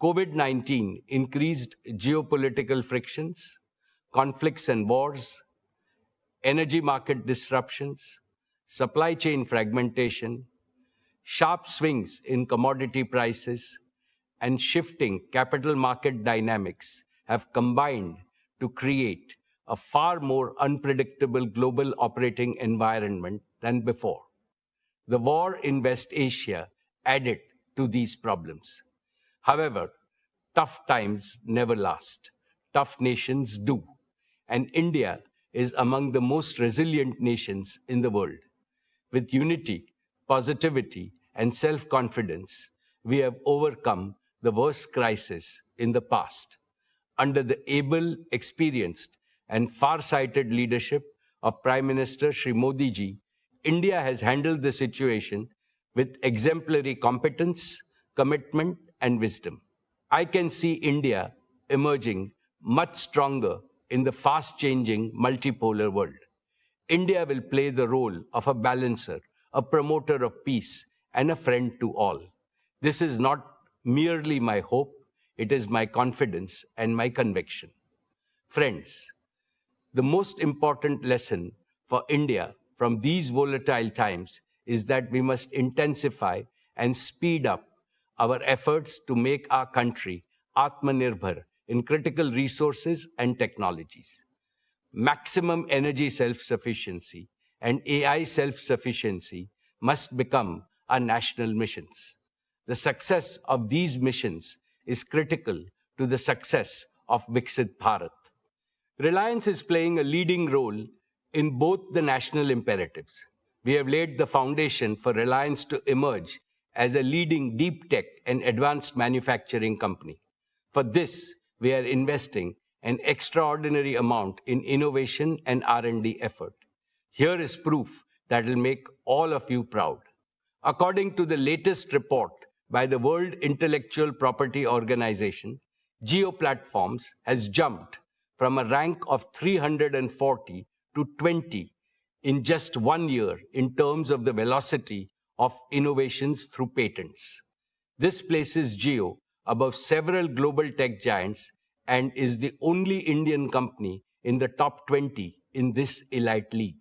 COVID-19 increased geopolitical frictions, conflicts and wars, energy market disruptions, supply chain fragmentation, sharp swings in commodity prices, and shifting capital market dynamics have combined to create a far more unpredictable global operating environment than before. The war in West Asia added to these problems. However, tough times never last. Tough nations do. And India is among the most resilient nations in the world. With unity, positivity, and self-confidence, we have overcome the worst crisis in the past. Under the able, experienced, and far-sighted leadership of Prime Minister Shri Modi ji, India has handled the situation with exemplary competence, commitment, and wisdom. I can see India emerging much stronger in the fast-changing multipolar world. India will play the role of a balancer, a promoter of peace, and a friend to all. This is not merely my hope, it is my confidence and my conviction. Friends, the most important lesson for India from these volatile times is that we must intensify and speed up our efforts to make our country Atmanirbhar in critical resources and technologies. Maximum energy self-sufficiency and AI self-sufficiency must become our national missions. The success of these missions is critical to the success of Viksit Bharat. Reliance is playing a leading role in both the national imperatives. We have laid the foundation for Reliance to emerge as a leading deep tech and advanced manufacturing company. For this, we are investing an extraordinary amount in innovation and R&D effort. Here is proof that will make all of you proud. According to the latest report by the World Intellectual Property Organization, Jio Platforms has jumped from a rank of 340 to 20 in just 1 year in terms of the velocity of innovations through patents. This places Jio above several global tech giants and is the only Indian company in the top 20 in this elite league.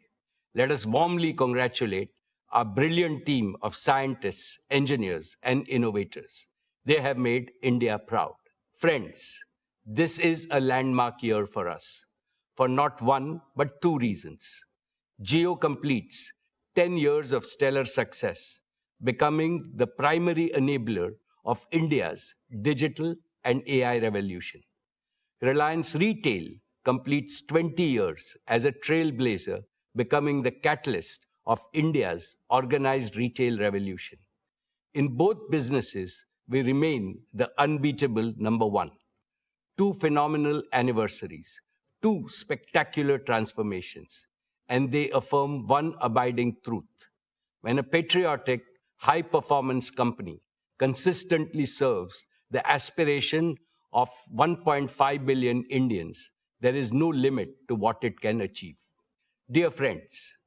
Let us warmly congratulate our brilliant team of scientists, engineers, and innovators. They have made India proud. Friends, this is a landmark year for us, for not one, but two reasons. Jio completes 10 years of stellar success, becoming the primary enabler of India's digital and AI revolution. Reliance Retail completes 20 years as a trailblazer, becoming the catalyst of India's organized retail revolution. In both businesses, we remain the unbeatable number one. Two phenomenal anniversaries, two spectacular transformations, and they affirm one abiding truth. When a patriotic, high-performance company consistently serves the aspiration of 1.5 billion Indians, there is no limit to what it can achieve. Dear friends,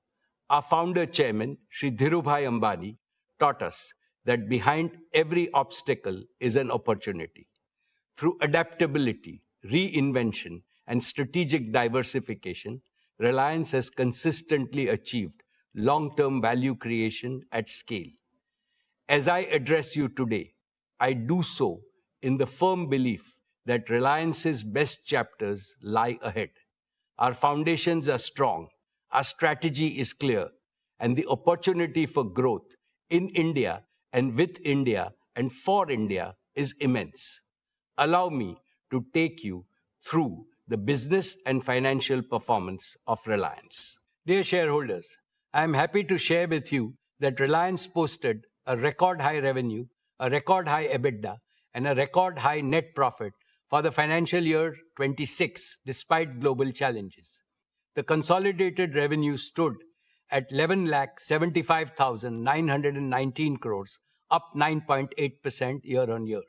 our founder chairman, Shri Ambani, taught us that behind every obstacle is an opportunity. Through adaptability, reinvention, and strategic diversification, Reliance has consistently achieved long-term value creation at scale. As I address you today, I do so in the firm belief that Reliance's best chapters lie ahead. Our foundations are strong, our strategy is clear, and the opportunity for growth in India and with India and for India is immense. Allow me to take you through the business and financial performance of Reliance. Dear shareholders, I am happy to share with you that Reliance posted a record high revenue, a record high EBITDA, and a record high net profit for the financial year 26, despite global challenges. The consolidated revenue stood at 11,75,919 crores, up 9.8% year-on-year.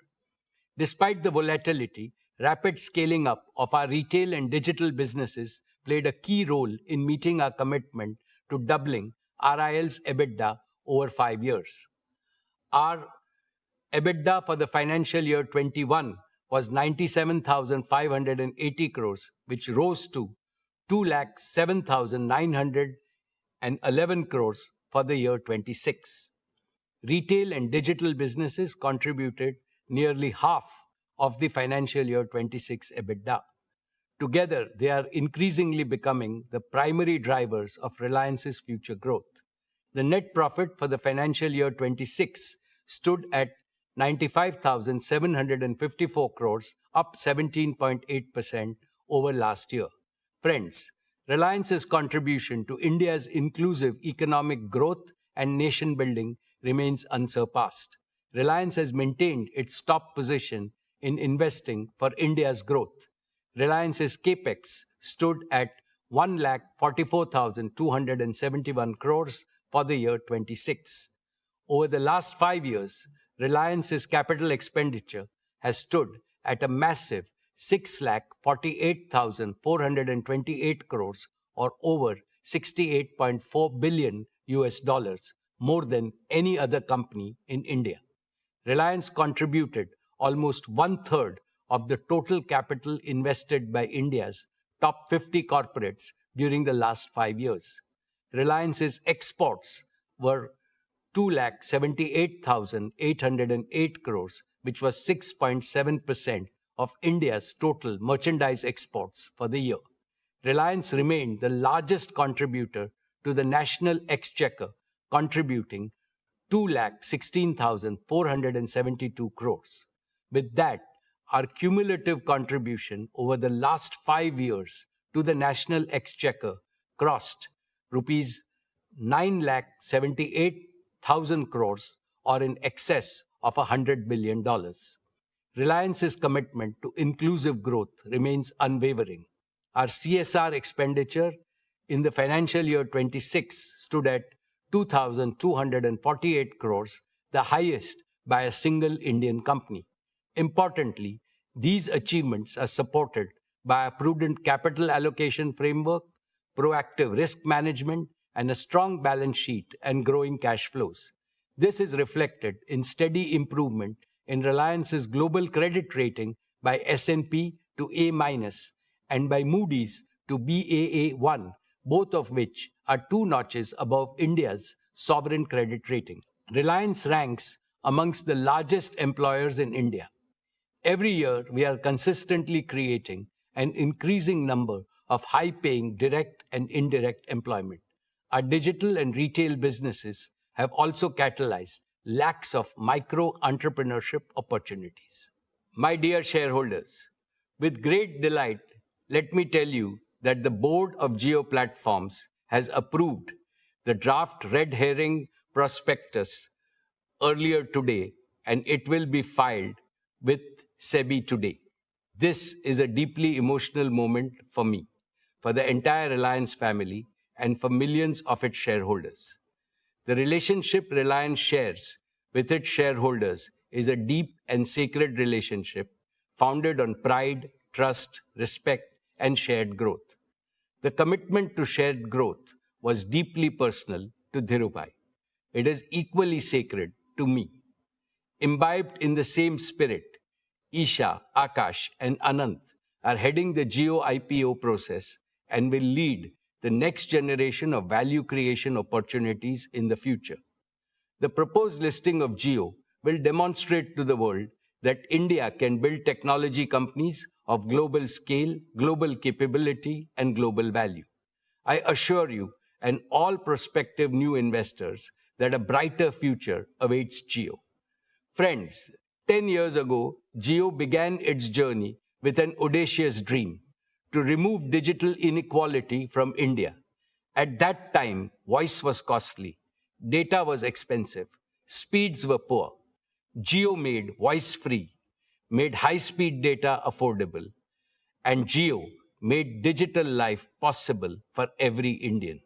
Despite the volatility, rapid scaling up of our retail and digital businesses played a key role in meeting our commitment to doubling RIL's EBITDA over 5 years. Our EBITDA for the financial year 21 was 97,580 crores, which rose to 2,07,911 crores for the year 26. Retail and digital businesses contributed nearly half of the financial year 26 EBITDA. Together, they are increasingly becoming the primary drivers of Reliance's future growth. The net profit for the financial year 26 stood at 95,754 crores, up 17.8% over last year. Friends, Reliance's contribution to India's inclusive economic growth and nation building remains unsurpassed. Reliance has maintained its top position in investing for India's growth. Reliance's capex stood at 1,44,271 crores for the year 26. Over the last 5 years, Reliance's capital expenditure has stood at a massive 6,48,428 crores, or over $68.4 billion US dollars, more than any other company in India. Reliance contributed almost one-third of the total capital invested by India's top 50 corporates during the last 5 years. Reliance's exports were 2,78,808 crores, which was 6.7% of India's total merchandise exports for the year. Reliance remained the largest contributor to the national exchequer, contributing 2,16,472 crores. With that, our cumulative contribution over the last 5 years to the national exchequer crossed rupees 9,78,000 crores, or in excess of $100 billion. Reliance's commitment to inclusive growth remains unwavering. Our CSR expenditure in the financial year 26 stood at 2,248 crores, the highest by a single Indian company. Importantly, these achievements are supported by a prudent capital allocation framework, proactive risk management, and a strong balance sheet and growing cash flows. This is reflected in steady improvement in Reliance's global credit rating by S&P to A- and by Moody's to Baa1, both of which are 2 notches above India's sovereign credit rating. Reliance ranks amongst the largest employers in India. Every year, we are consistently creating an increasing number of high-paying direct and indirect employment. Our digital and retail businesses have also catalyzed lakhs of micro-entrepreneurship opportunities. My dear shareholders, with great delight, let me tell you that the board of Jio Platforms has approved the draft red herring prospectus earlier today, and it will be filed with SEBI today. This is a deeply emotional moment for me, for the entire Reliance family, and for millions of its shareholders. The relationship Reliance shares with its shareholders is a deep and sacred relationship founded on pride, trust, respect, and shared growth. The commitment to shared growth was deeply personal to Dhirubhai. It is equally sacred to me. Imbibed in the same spirit, Isha, Akash, and Anant are heading the Jio IPO process and will lead the next generation of value creation opportunities in the future. The proposed listing of Jio will demonstrate to the world that India can build technology companies of global scale, global capability, and global value. I assure you and all prospective new investors that a brighter future awaits Jio. Friends, 10 years ago, Jio began its journey with an audacious dream to remove digital inequality from India. At that time, voice was costly, data was expensive, speeds were poor. Jio made voice free, made high-speed data affordable, and Jio made digital life possible for every Indian.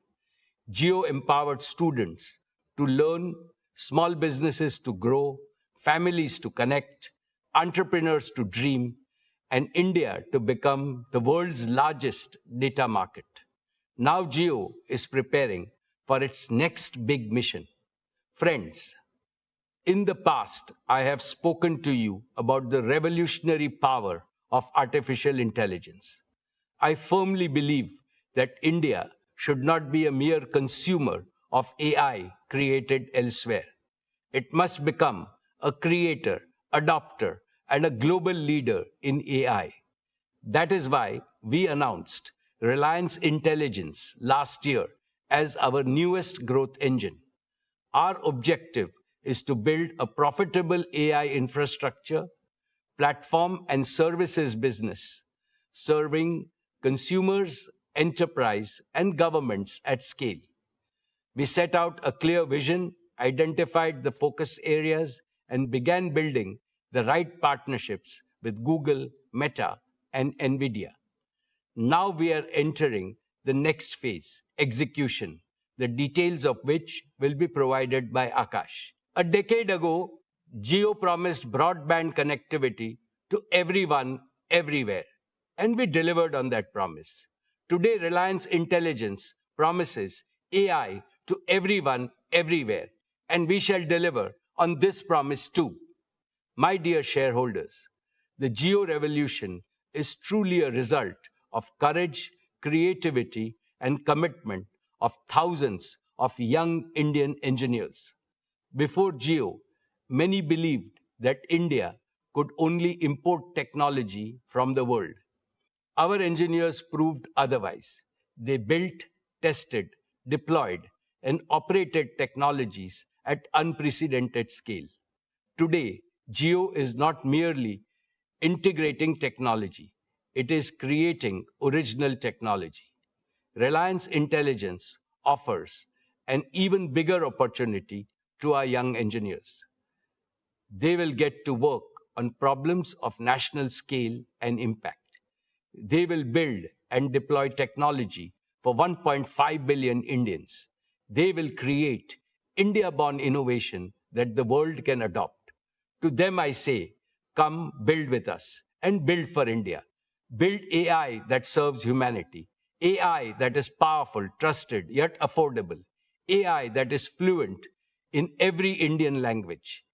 Jio empowered students to learn, small businesses to grow, families to connect, entrepreneurs to dream, and India to become the world's largest data market. Now Jio is preparing for its next big mission. Friends, In the past, I have spoken to you about the revolutionary power of artificial intelligence. I firmly believe that India should not be a mere consumer of AI created elsewhere. It must become a creator, adopter, and a global leader in AI. That is why we announced Reliance Intelligence last year as our newest growth engine. Our objective is to build a profitable AI infrastructure, platform, and services business, serving consumers, enterprise, and governments at scale. We set out a clear vision, identified the focus areas, and began building the right partnerships with Google, Meta, and NVIDIA. Now we are entering the next phase, execution, the details of which will be provided by Akash. A decade ago, Jio promised broadband connectivity to everyone, everywhere, and we delivered on that promise. Today, Reliance Intelligence promises AI to everyone, everywhere, and we shall deliver on this promise too. My dear shareholders, the Jio revolution is truly a result of courage, creativity, and commitment of thousands of young Indian engineers. Before Jio, many believed that India could only import technology from the world. Our engineers proved otherwise. They built, tested, deployed, and operated technologies at unprecedented scale. Today, Jio is not merely integrating technology, it is creating original technology. Reliance Intelligence offers an even bigger opportunity to our young engineers. They will get to work on problems of national scale and impact. They will build and deploy technology for 1.5 billion Indians. They will create India-born innovation that the world can adopt. To them I say, come build with us and build for India. Build AI that serves humanity. AI that is powerful, trusted, yet affordable. AI that is fluent in every Indian language.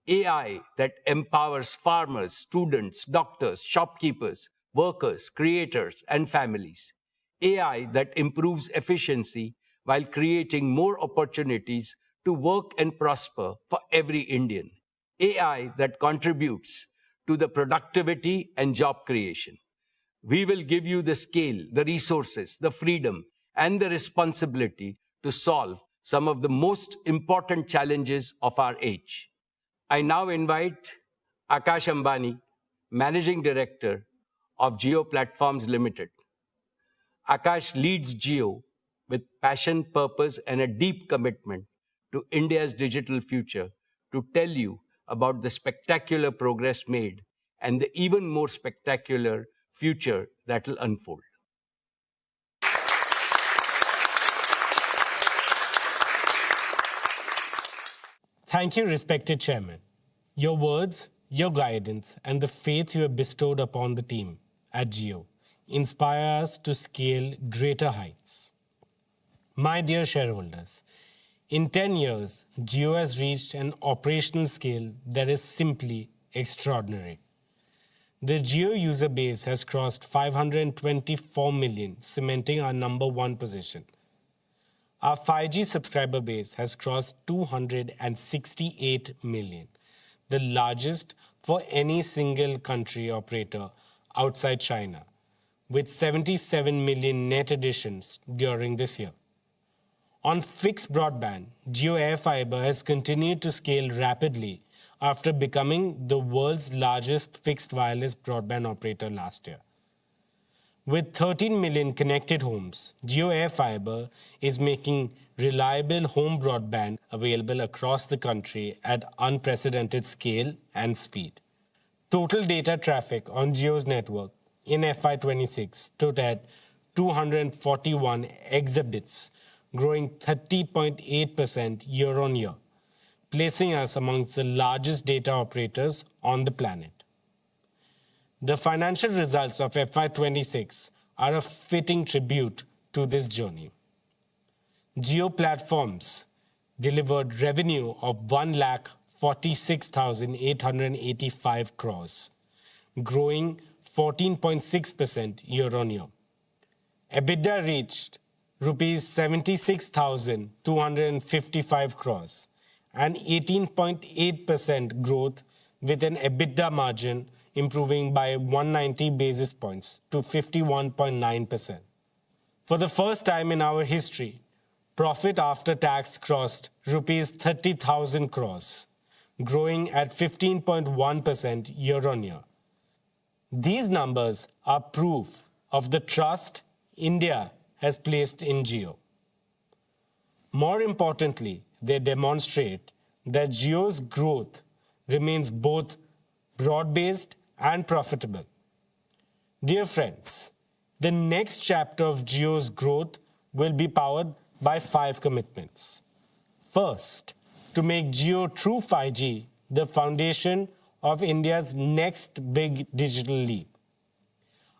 AI that empowers farmers, students, doctors, shopkeepers, workers, creators, and families. AI that improves efficiency while creating more opportunities to work and prosper for every Indian. AI that contributes to the productivity and job creation. We will give you the scale, the resources, the freedom, and the responsibility to solve some of the most important challenges of our age. I now invite Mukesh Ambani, Managing Director of Jio Platforms Limited. Akash leads Jio with passion, purpose, and a deep commitment to India's digital future to tell you about the spectacular progress made and the even more spectacular future that will unfold. Thank you, respected Chairman. Your words, your guidance, and the faith you have bestowed upon the team at Jio inspire us to scale greater heights. My dear shareholders, in 10 years, Jio has reached an operational scale that is simply extraordinary. The Jio user base has crossed 524 million, cementing our number one position. Our 5G subscriber base has crossed 268 million, the largest for any single country operator outside China, with 77 million net additions during this year. On fixed broadband, Jio AirFiber has continued to scale rapidly after becoming the world's largest fixed wireless broadband operator last year. With 13 million connected homes, Jio AirFiber is making reliable home broadband available across the country at unprecedented scale and speed. Total data traffic on Jio's network in FY26 stood at 241 exabits, growing 30.8% year-on-year, placing us amongst the largest data operators on the planet. The financial results of FY26 are a fitting tribute to this journey. Jio Platforms delivered revenue of 46,885 crores, growing 14.6% year-on-year. EBITDA reached rupees 76,255 crores, an 18.8% growth with an EBITDA margin improving by 190 basis points to 51.9%. For the first time in our history, profit after tax crossed rupees 30,000 crores, growing at 15.1% year-on-year. These numbers are proof of the trust India has placed in Jio. More importantly, they demonstrate that Jio's growth remains both broad-based and profitable. Dear friends, the next chapter of Jio's growth will be powered by 5 commitments. First, to make Jio True 5G the foundation of India's next big digital leap.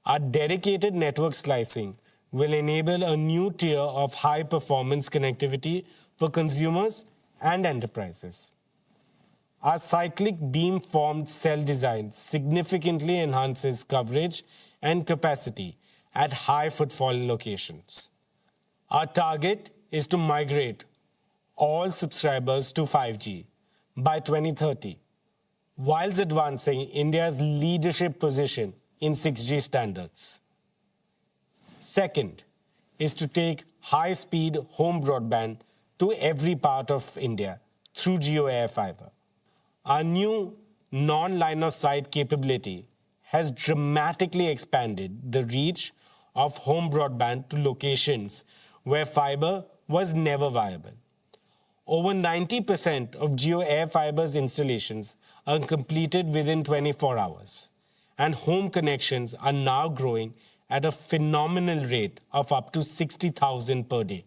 Our dedicated network slicing will enable a new tier of high-performance connectivity for consumers and enterprises. Our cyclic beam-formed cell design significantly enhances coverage and capacity at high-footfall locations. Our target is to migrate all subscribers to 5G by 2030, whilst advancing India's leadership position in 6G standards. Second is to take high-speed home broadband to every part of India through Jio AirFiber. Our new non-line-of-sight capability has dramatically expanded the reach of home broadband to locations where fiber was never viable. Over 90% of Jio AirFiber's installations are completed within 24 hours, and home connections are now growing at a phenomenal rate of up to 60,000 per day.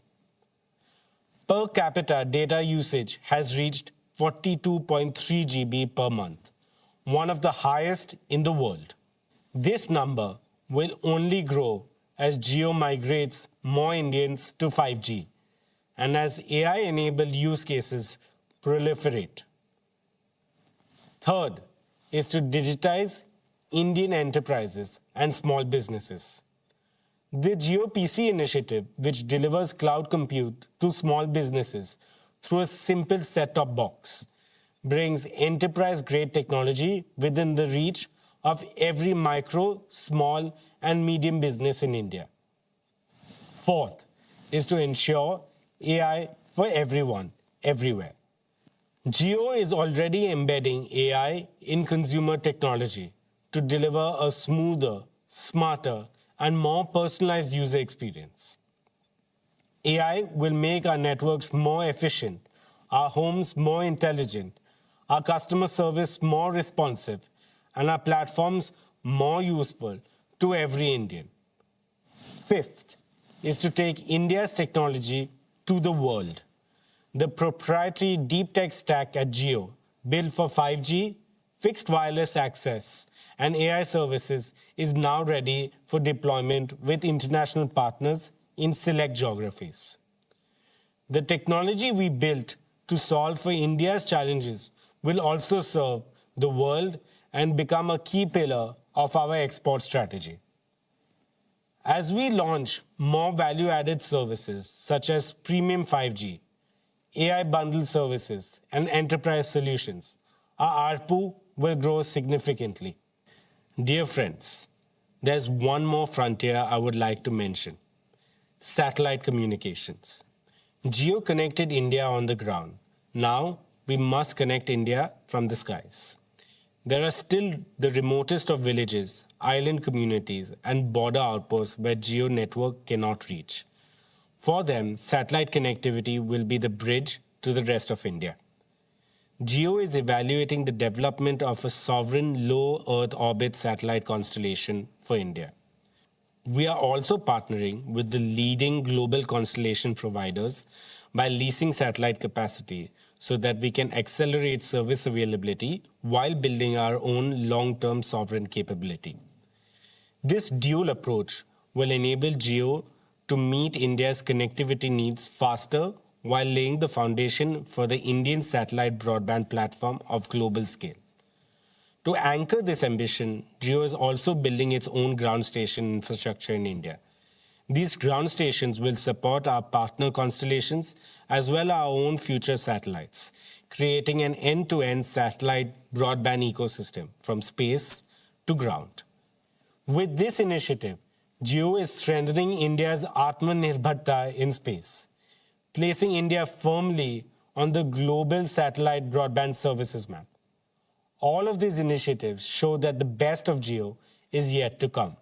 Per capita data usage has reached 42.3 GB per month, one of the highest in the world. This number will only grow as Jio migrates more Indians to 5G and as AI-enabled use cases proliferate. Third is to digitize Indian enterprises and small businesses. The Jio PC initiative, which delivers cloud compute to small businesses through a simple set-top box, brings enterprise-grade technology within the reach of every micro, small, and medium business in India. Fourth is to ensure AI for everyone, everywhere. Jio is already embedding AI in consumer technology to deliver a smoother, smarter, and more personalized user experience. AI will make our networks more efficient, our homes more intelligent, our customer service more responsive, and our platforms more useful to every Indian. Fifth is to take India's technology to the world. The proprietary deep tech stack at Jio, built for 5G, fixed wireless access, and AI services, is now ready for deployment with international partners in select geographies. The technology we built to solve for India's challenges will also serve the world and become a key pillar of our export strategy. As we launch more value-added services such as premium 5G, AI bundled services, and enterprise solutions, our ARPU will grow significantly. Dear friends, there's one more frontier I would like to mention: satellite communications. Jio connected India on the ground. Now we must connect India from the skies. There are still the remotest of villages, island communities, and border outposts where Jio network cannot reach. For them, satellite connectivity will be the bridge to the rest of India. Jio is evaluating the development of a sovereign low Earth orbit satellite constellation for India. We are also partnering with the leading global constellation providers by leasing satellite capacity so that we can accelerate service availability while building our own long-term sovereign capability. This dual approach will enable Jio to meet India's connectivity needs faster while laying the foundation for the Indian satellite broadband platform of global scale. To anchor this ambition, Jio is also building its own ground station infrastructure in India. These ground stations will support our partner constellations as well as our own future satellites, creating an end-to-end satellite broadband ecosystem from space to ground. With this initiative, Jio is strengthening India's Atmanirbharta in space, placing India firmly on the global satellite broadband services map. All of these initiatives show that the best of Jio is yet to come.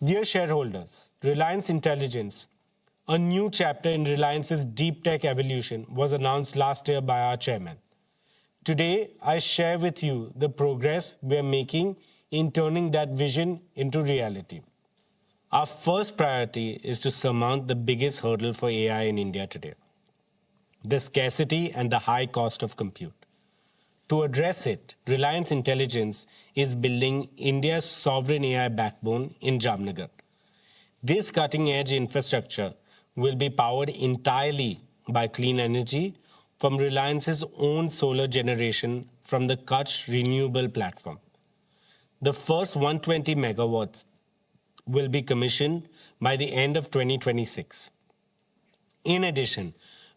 Dear shareholders, Reliance Intelligence, a new chapter in Reliance's deep tech evolution, was announced last year by our chairman. Today, I share with you the progress we are making in turning that vision into reality. Our first priority is to surmount the biggest hurdle for AI in India today: the scarcity and the high cost of compute. To address it, Reliance Intelligence is building India's sovereign AI backbone in Jamnagar. This cutting-edge infrastructure will be powered entirely by clean energy from Reliance's own solar generation from the Kutch Renewable Platform. The first 120 megawatts will be commissioned by the end of 2026. In addition,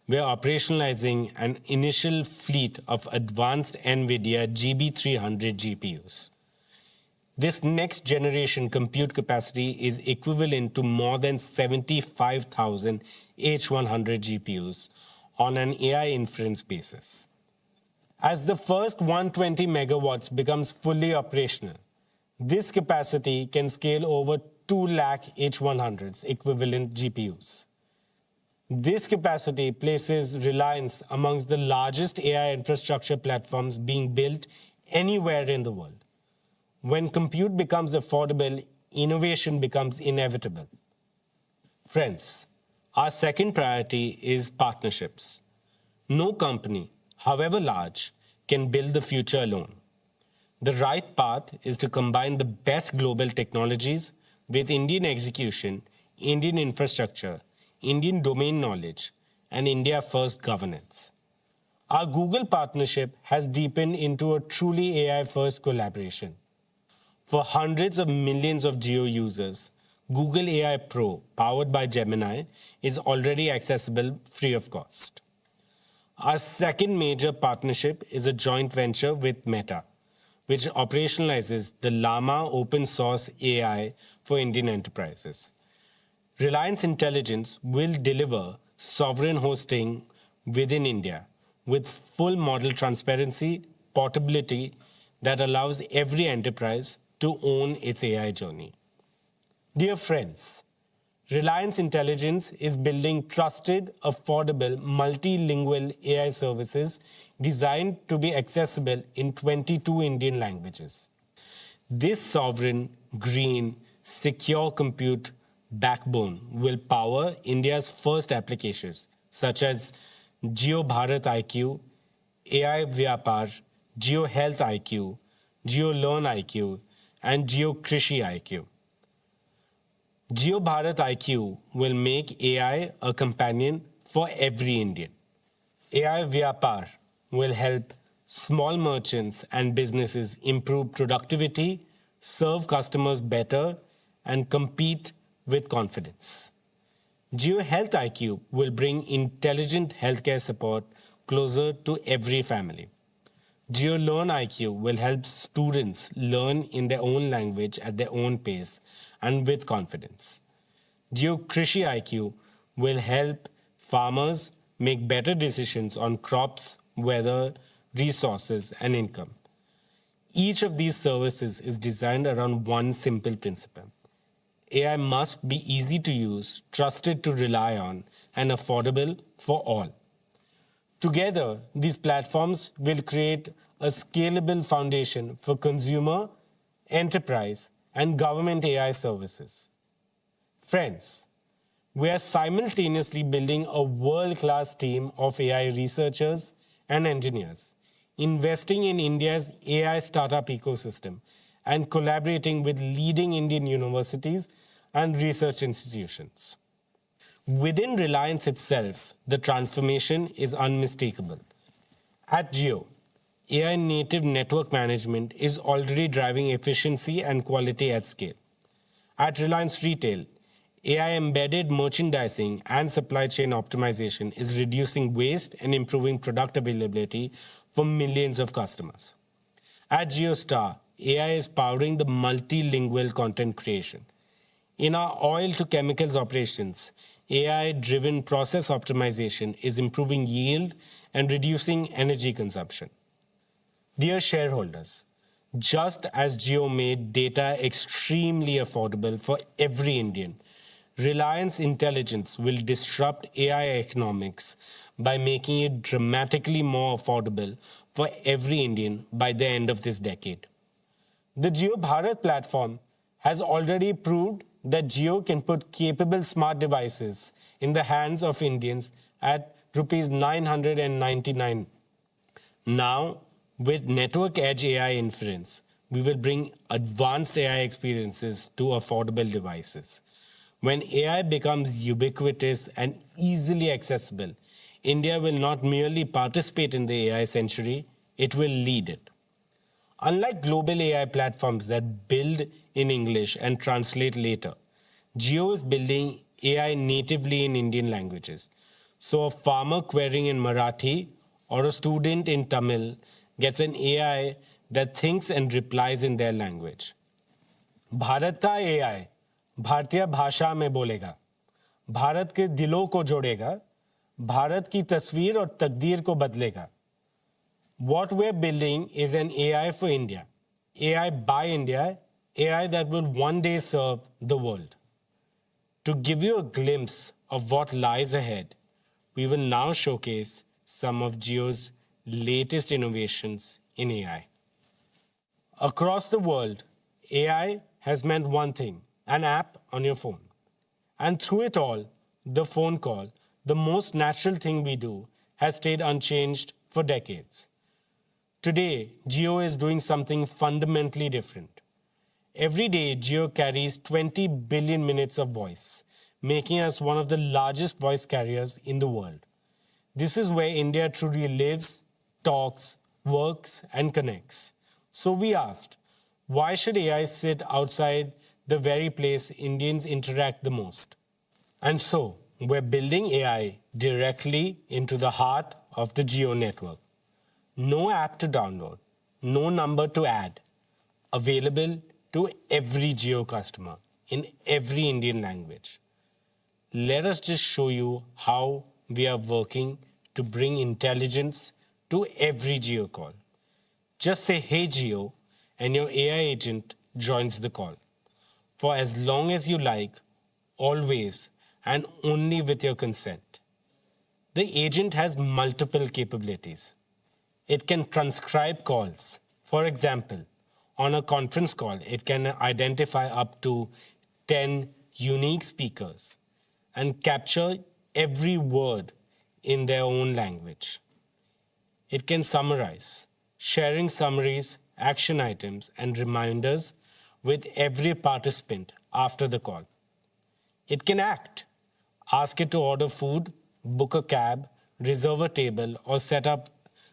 we are operationalizing an initial fleet of advanced NVIDIA GB300 GPUs. This next generation compute capacity is equivalent to more than 75,000 H100 GPUs on an AI inference basis. As the first 120 megawatts becomes fully operational, this capacity can scale over 2 lakh H100s equivalent GPUs. This capacity places Reliance amongst the largest AI infrastructure platforms being built anywhere in the world. When compute becomes affordable, innovation becomes inevitable. Friends, our second priority is partnerships. No company, however large, can build the future alone. The right path is to combine the best global technologies with Indian execution, Indian infrastructure, Indian domain knowledge, and India-first governance. Our Google partnership has deepened into a truly AI-first collaboration. For hundreds of millions of Jio users, Google AI Pro, powered by Gemini, is already accessible free of cost. Our second major partnership is a joint venture with Meta, which operationalizes the Llama open source AI for Indian enterprises. Reliance Intelligence will deliver sovereign hosting within India with full model transparency, portability that allows every enterprise to own its AI journey. Dear friends, Reliance Intelligence is building trusted, affordable, multilingual AI services designed to be accessible in 22 Indian languages. This sovereign, green, secure compute backbone will power India's first applications such as Jio Bharat IQ, AI Vyapar, Jio Health IQ, Jio Learn IQ, and Jio Krishi IQ. Jio Bharat IQ will make AI a companion for every Indian. AI Vyapar will help small merchants and businesses improve productivity, serve customers better, and compete with confidence. Jio Health IQ will bring intelligent healthcare support closer to every family. Jio Learn IQ will help students learn in their own language at their own pace and with confidence. Jio Krishi IQ will help farmers make better decisions on crops, weather, resources, and income. Each of these services is designed around one simple principle: AI must be easy to use, trusted to rely on, and affordable for all. Together, these platforms will create a scalable foundation for consumer, enterprise, and government AI services. Friends, we are simultaneously building a world-class team of AI researchers and engineers, investing in India's AI startup ecosystem, and collaborating with leading Indian universities and research institutions. Within Reliance itself, the transformation is unmistakable. At Jio, AI native network management is already driving efficiency and quality at scale. At Reliance Retail, AI embedded merchandising and supply chain optimization is reducing waste and improving product availability for millions of customers. At JioStar, AI is powering the multilingual content creation. In our oil to chemicals operations, AI-driven process optimization is improving yield and reducing energy consumption. Dear shareholders, just as Jio made data extremely affordable for every Indian, Reliance Intelligence will disrupt AI economics by making it dramatically more affordable for every Indian by the end of this decade. The Jio Bharat platform has already proved that Jio can put capable smart devices in the hands of Indians at Rs 999. Now, with Network Edge AI inference, we will bring advanced AI experiences to affordable devices. When AI becomes ubiquitous and easily accessible, India will not merely participate in the AI century, it will lead it. Unlike global AI platforms that build in English and translate later, Jio is building AI natively in Indian languages. So a farmer querying in Marathi or a student in Tamil gets an AI that thinks and replies in their language. Bharat का AI भारतीय भाषा में बोलेगा, भारत के दिलों को जोड़ेगा, भारत की तस्वीर और तकदीर को बदलेगा. What we're building is an AI for India, AI by India, AI that will one day serve the world. To give you a glimpse of what lies ahead, we will now showcase some of Jio's latest innovations in AI. Across the world, AI has meant one thing, an app on your phone. And through it all, the phone call, the most natural thing we do, has stayed unchanged for decades. Today, Jio is doing something fundamentally different. Every day, Jio carries 20 billion minutes of voice, making us one of the largest voice carriers in the world. This is where India truly lives, talks, works, and connects. So we asked, why should AI sit outside the very place Indians interact the most? And so, we're building AI directly into the heart of the Jio network. No app to download, no number to add, available to every Jio customer in every Indian language. Let us just show you how we are working to bring intelligence to every Jio call. Just say, "Hey Jio," and your AI agent joins the call. For as long as you like, always, and only with your consent. The agent has multiple capabilities. It can transcribe calls. For example, on a conference call, it can identify up to 10 unique speakers and capture every word in their own language. It can summarize, sharing summaries, action items, and reminders with every participant after the call. It can act. Ask it to order food, book a cab, reserve a table, or set up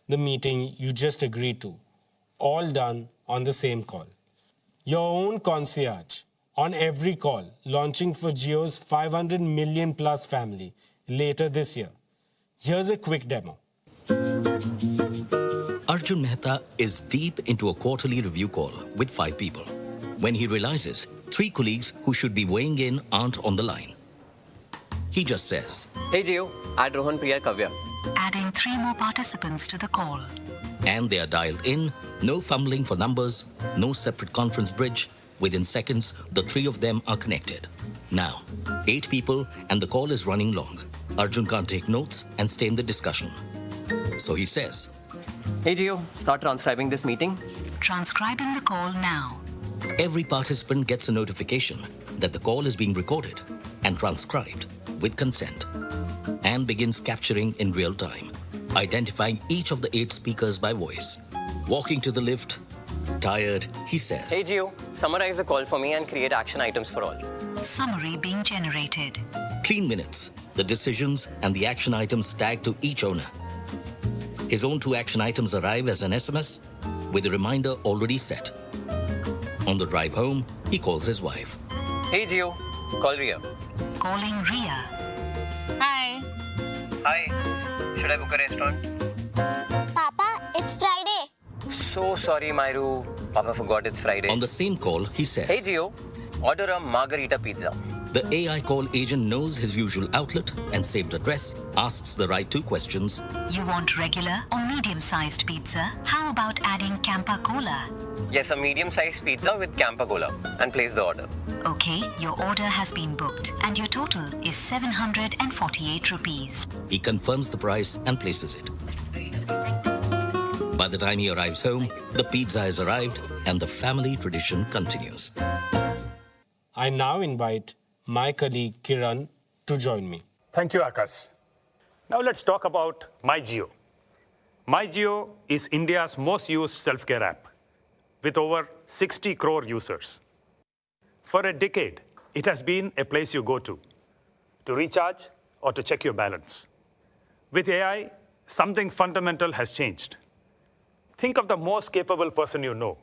the meeting you just agreed to, all done on the same call. Your own concierge on every call, launching for Jio's 500 million plus family later this year. Here's a quick demo. Arjun Mehta is deep into a quarterly review call with 5 people when he realizes 3 colleagues who should be weighing in aren't on the line. He just says, "Hey Jio, add Rohan, Priya, Kavya." Adding 3 more participants to the call. and they are dialed in, no fumbling for numbers, no separate conference bridge. Within seconds, the 3 of them are connected. Now, 8 people and the call is running long. Arjun can't take notes and stay in the discussion. So he says, "Hey Gio, start transcribing this meeting." Transcribing the call now. Every participant gets a notification that the call is being recorded and transcribed with consent and begins capturing in real time, identifying each of the 8 speakers by voice. Walking to the lift, tired, he says, "Hey Gio, summarize the call for me and create action items for all." Summary being generated. clean minutes, the decisions and the action items tagged to each owner. His own 2 action items arrive as an SMS with a reminder already set. On the drive home, he calls his wife. Hey Gio, call Ria. Calling Ria. Hi. Hi, should I book a restaurant? Papa, it's Friday. So sorry, Myru. Papa forgot it's Friday. On the same call, he says, Hey Gio, order a margarita pizza. The AI call agent knows his usual outlet and saved address, asks the right 2 questions. You want regular or medium-sized pizza? How about adding Campa Cola? Yes, a medium-sized pizza with Campa Cola, and place the order. Okay, your order has been booked and your total is 748 rupees. He confirms the price and places it. By the time he arrives home, the pizza has arrived and the family tradition continues. I now invite my colleague Kiran to join me. Thank you, Akash. Now let's talk about MyJio. MyJio is India's most used self-care app with over 60 crore users. For a decade, it has been a place you go to recharge or to check your balance. With AI, something fundamental has changed. Think of the most capable person you know,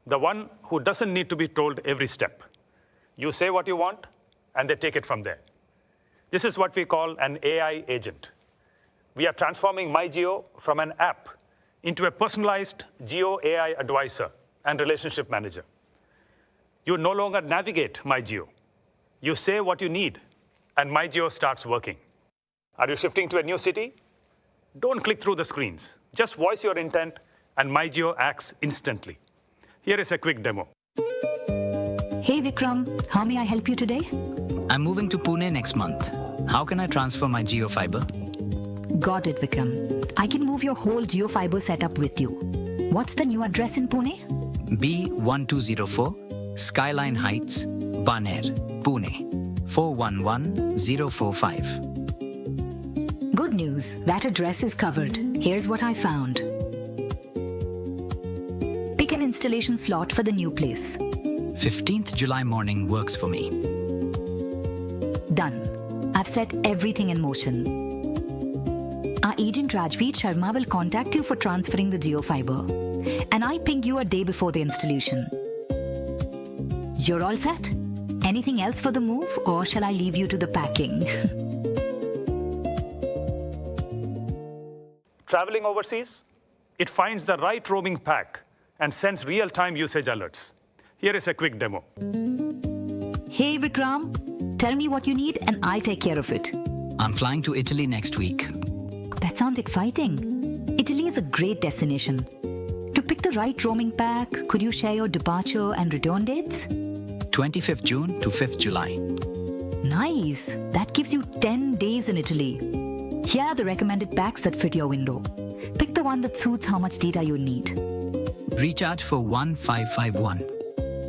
the one who doesn't need to be told every step. You say what you want, and they take it from there. This is what we call an AI agent. We are transforming MyJio from an app into a personalized Geo AI advisor and relationship manager. You no longer navigate MyJio. You say what you need, and MyJio starts working. Are you shifting to a new city? Don't click through the screens. Just voice your intent, and MyJio acts instantly. Here is a quick demo. Hey Vikram, how may I help you today? I'm moving to Pune next month. How can I transfer my Jio Fiber? Got it, Vikram. I can move your whole Jio Fiber setup with you. What's the new address in Pune? B1204, Skyline Heights, Baner, Pune, 411045. Good news, that address is covered. Here's what I found. Pick an installation slot for the new place. 15th July morning works for me. Done. I've set everything in motion. Our agent Rajveer Sharma will contact you for transferring the Jio Fiber. And I ping you a day before the installation. You're all set? Anything else for the move, or shall I leave you to the packing? Traveling overseas? It finds the right roaming pack and sends real-time usage alerts. Here is a quick demo. Hey Vikram, tell me what you need and I'll take care of it. I'm flying to Italy next week. That sounds exciting. Italy is a great destination. To pick the right roaming pack, could you share your departure and return dates? 25th June to 5th July. Nice. That gives you 10 days in Italy. Here are the recommended packs that fit your window. Pick the one that suits how much data you need. Recharge for 1551.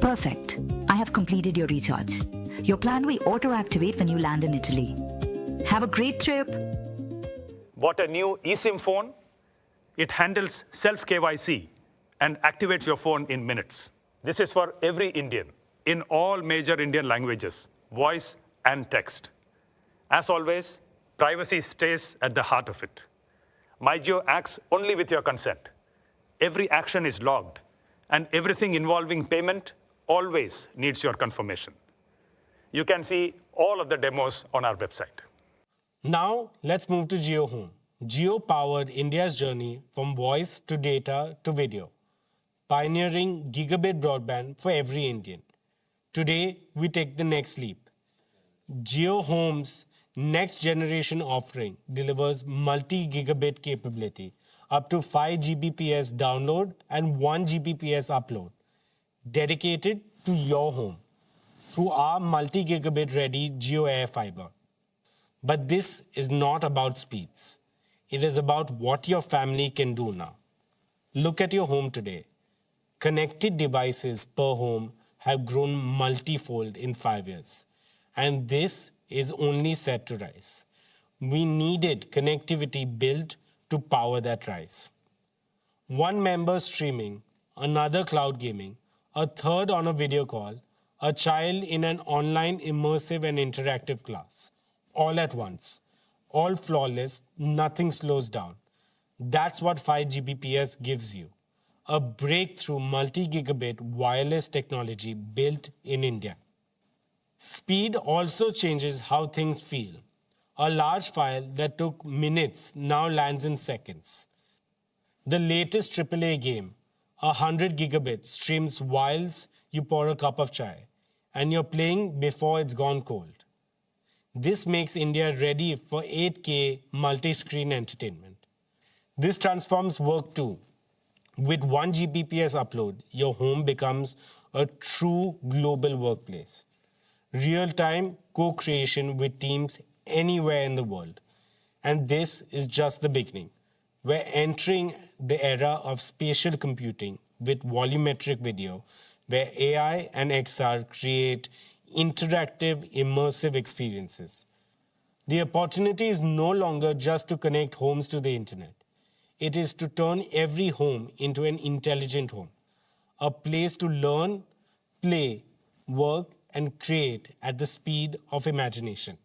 Perfect. I have completed your recharge. Your plan will auto-activate when you land in Italy. Have a great trip. Bought a new eSIM phone? It handles self-KYC and activates your phone in minutes. This is for every Indian in all major Indian languages, voice and text. As always, privacy stays at the heart of it. MyJio acts only with your consent. Every action is logged, and everything involving payment always needs your confirmation. You can see all of the demos on our website. Now, let's move to Jio Home. Jio powered India's journey from voice to data to video, pioneering gigabit broadband for every Indian. Today, we take the next leap. Jio Home's next generation offering delivers multi-gigabit capability, up to 5 Gbps download and 1 Gbps upload, dedicated to your home through our multi-gigabit ready Jio Air Fiber. But this is not about speeds. It is about what your family can do now. Look at your home today. Connected devices per home have grown multifold in 5 years. And this is only set to rise. We needed connectivity built to power that rise. One member streaming, another cloud gaming, a third on a video call, a child in an online immersive and interactive class. all at once. All flawless, nothing slows down. That's what 5 Gbps gives you. A breakthrough multi-gigabit wireless technology built in India. Speed also changes how things feel. A large file that took minutes now lands in seconds. The latest AAA game, 100 gigabits, streams whilst you pour a cup of chai, and you're playing before it's gone cold. This makes India ready for 8K multi-screen entertainment. This transforms work too. With 1 Gbps upload, your home becomes a true global workplace. Real-time co-creation with teams anywhere in the world. And this is just the beginning. We're entering the era of spatial computing with volumetric video, where AI and XR create interactive, immersive experiences. The opportunity is no longer just to connect homes to the internet. It is to turn every home into an intelligent home, a place to learn, play, work, and create at the speed of imagination.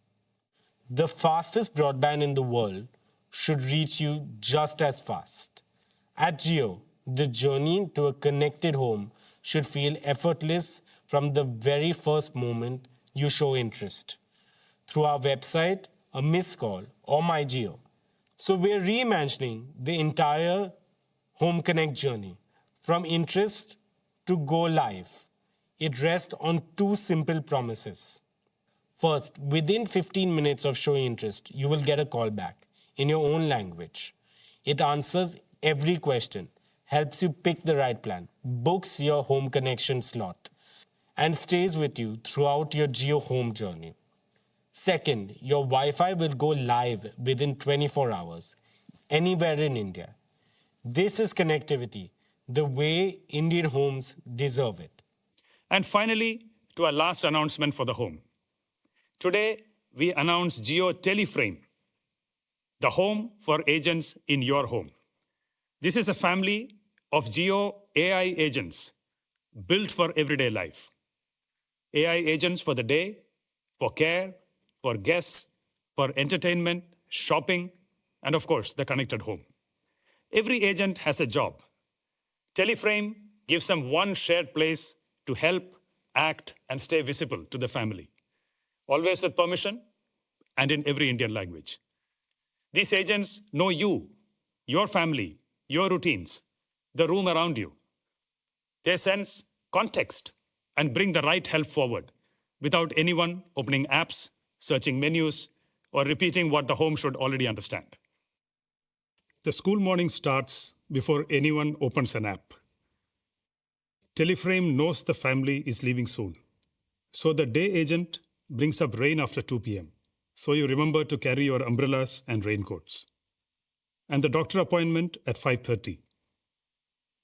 The fastest broadband in the world should reach you just as fast. At Jio, the journey to a connected home should feel effortless from the very first moment you show interest. Through our website, a missed call, or My Jio. So we're reimagining the entire Home Connect journey, from interest to go live. It rests on 2 simple promises. First, within 15 minutes of showing interest, you will get a call back in your own language. It answers every question, helps you pick the right plan, books your home connection slot, and stays with you throughout your Jio home journey. Second, your Wi-Fi will go live within 24 hours, anywhere in India. This is connectivity, the way Indian homes deserve it. And finally, to our last announcement for the home. Today, we announce Jio Teleframe, the home for agents in your home. This is a family of Jio AI agents built for everyday life. AI agents for the day, for care, for guests, for entertainment, shopping, and of course, the connected home. Every agent has a job. Teleframe gives them one shared place to help, act, and stay visible to the family, always with permission and in every Indian language. These agents know you, your family, your routines, the room around you. They sense context and bring the right help forward without anyone opening apps, searching menus, or repeating what the home should already understand. The school morning starts before anyone opens an app. Teleframe knows the family is leaving soon. So the day agent brings up rain after 2 p.m. So you remember to carry your umbrellas and raincoats. And the doctor appointment at 5:30.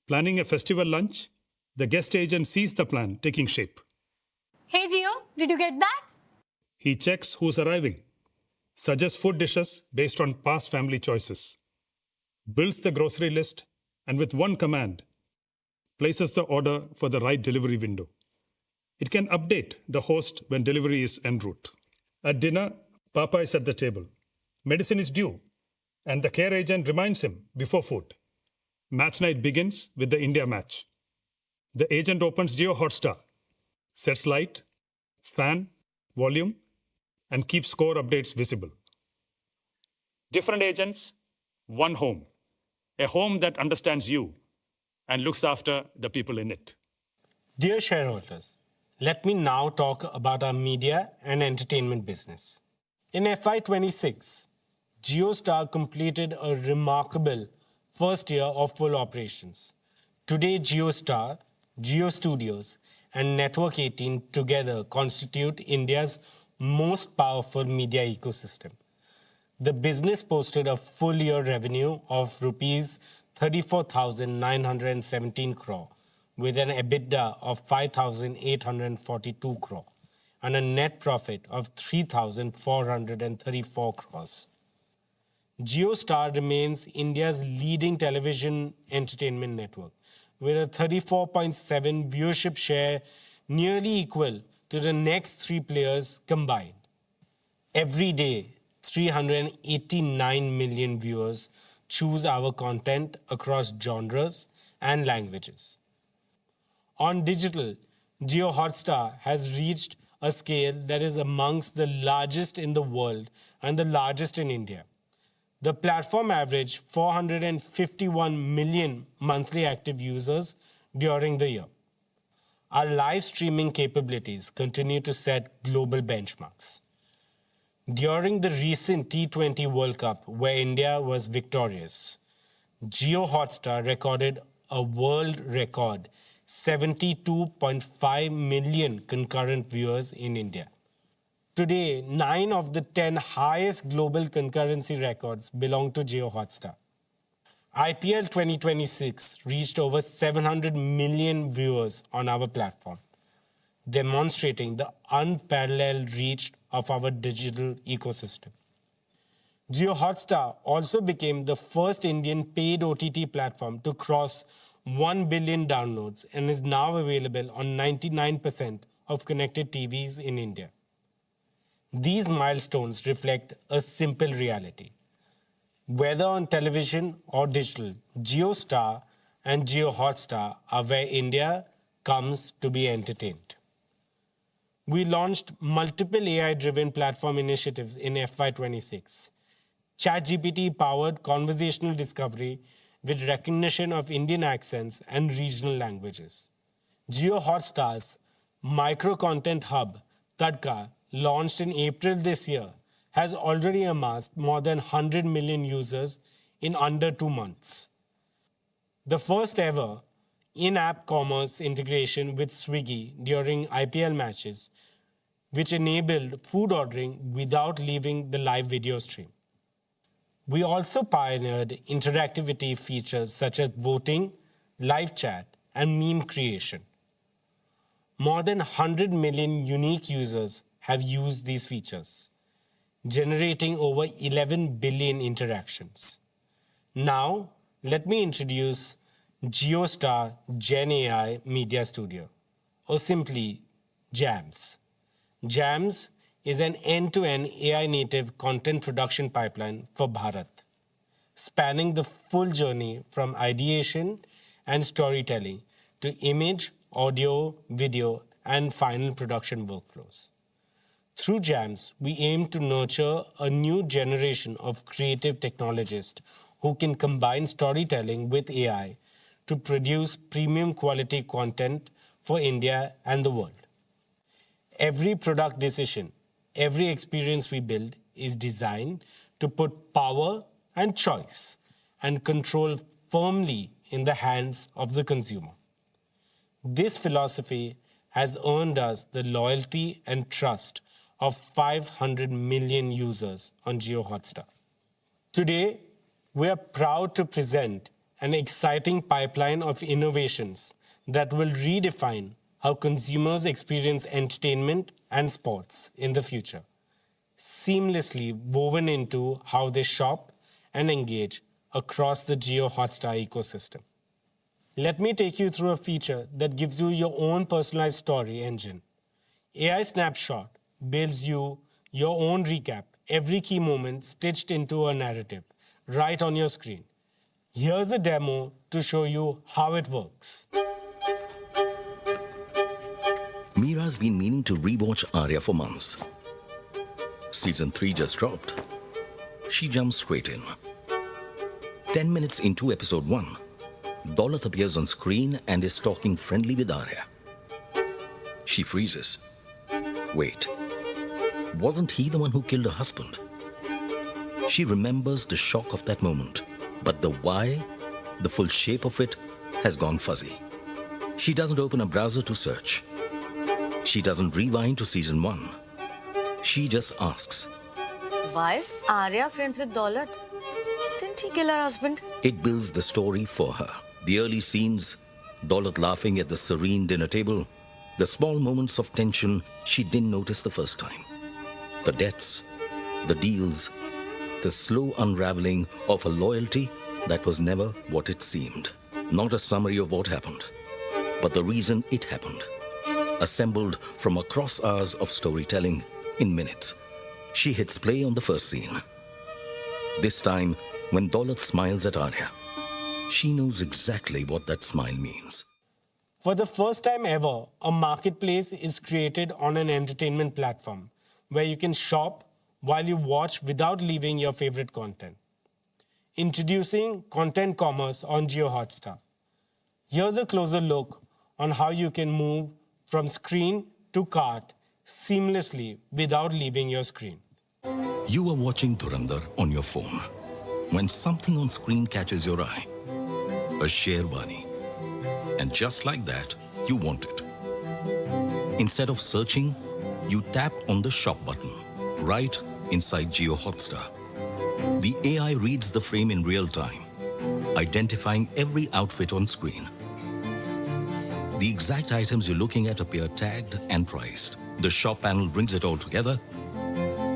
Planning a festival lunch, the guest agent sees the plan taking shape. Hey Gio, did you get that? He checks who's arriving, suggests food dishes based on past family choices, builds the grocery list, and with one command, places the order for the right delivery window. It can update the host when delivery is en route. At dinner, Papa is at the table. Medicine is due, and the care agent reminds him before food. Match night begins with the India match. The agent opens Jio Hotstar, sets light, fan, volume, and keeps score updates visible. Different agents, one home. A home that understands you and looks after the people in it. Dear shareholders, let me now talk about our media and entertainment business. In FY26, JioStar completed a remarkable first year of full operations. Today, JioStar, Jio Studios, and Network 18 together constitute India's most powerful media ecosystem. The business posted a full year revenue of rupees 34,917 crore with an EBITDA of 5,842 crore and a net profit of 3,434 crores. JioStar remains India's leading television entertainment network with a 34.7 viewership share nearly equal to the next 3 players combined. Every day, 389 million viewers choose our content across genres and languages. On digital, Jio Hotstar has reached a scale that is amongst the largest in the world and the largest in India. The platform averaged 451 million monthly active users during the year. Our live streaming capabilities continue to set global benchmarks. During the recent T20 World Cup, where India was victorious, Jio Hotstar recorded a world record 72.5 million concurrent viewers in India. Today, 9 of the 10 highest global concurrency records belong to Jio Hotstar. IPL 2026 reached over 700 million viewers on our platform, demonstrating the unparalleled reach of our digital ecosystem. Jio Hotstar also became the first Indian paid OTT platform to cross 1 billion downloads and is now available on 99% of connected TVs in India. These milestones reflect a simple reality. Whether on television or digital, JioStar and Jio Hotstar are where India comes to be entertained. We launched multiple AI-driven platform initiatives in FY26. ChatGPT-powered conversational discovery with recognition of Indian accents and regional languages. Jio Hotstar's micro-content hub, Tadka, launched in April this year, has already amassed more than 100 million users in under 2 months. The first ever in-app commerce integration with Swiggy during IPL matches, which enabled food ordering without leaving the live video stream. We also pioneered interactivity features such as voting, live chat, and meme creation. More than 100 million unique users have used these features, generating over 11 billion interactions. Now, let me introduce JioStar Gen AI Media Studio, or simply JAMS. JAMS is an end-to-end AI-native content production pipeline for Bharat, spanning the full journey from ideation and storytelling to image, audio, video, and final production workflows. Through JAMS, we aim to nurture a new generation of creative technologists who can combine storytelling with AI to produce premium quality content for India and the world. Every product decision, every experience we build is designed to put power and choice and control firmly in the hands of the consumer. This philosophy has earned us the loyalty and trust of 500 million users on Jio Hotstar. Today, we are proud to present an exciting pipeline of innovations that will redefine how consumers experience entertainment and sports in the future, seamlessly woven into how they shop and engage across the Jio Hotstar ecosystem. Let me take you through a feature that gives you your own personalized story engine. AI Snapshot builds you your own recap, every key moment stitched into a narrative, right on your screen. Here's a demo to show you how it works. Meera's been meaning to rewatch Arya for months. Season 3 just dropped. She jumps straight in. 10 minutes into episode 1, Daulat appears on screen and is talking friendly with Arya. She freezes. Wait, wasn't he the one who killed her husband? She remembers the shock of that moment, but the why, the full shape of it, has gone fuzzy. She doesn't open a browser to search. She doesn't rewind to season 1. She just asks, why is Arya friends with Daulat? Didn't he kill her husband? It builds the story for her. The early scenes, Daulat laughing at the serene dinner table, the small moments of tension she didn't notice the first time. The deaths, the deals, the slow unraveling of a loyalty that was never what it seemed. Not a summary of what happened, but the reason it happened. Assembled from across hours of storytelling in minutes. She hits play on the first scene. This time, when Daulat smiles at Arya, she knows exactly what that smile means. For the first time ever, a marketplace is created on an entertainment platform where you can shop while you watch without leaving your favorite content. Introducing content commerce on Jio Hotstar. Here's a closer look on how you can move from screen to cart seamlessly without leaving your screen. You are watching Dhurandhar on your phone when something on screen catches your eye. A Sherwani. And just like that, you want it. Instead of searching, you tap on the shop button right inside Jio Hotstar. The AI reads the frame in real time, identifying every outfit on screen. The exact items you're looking at appear tagged and priced. The shop panel brings it all together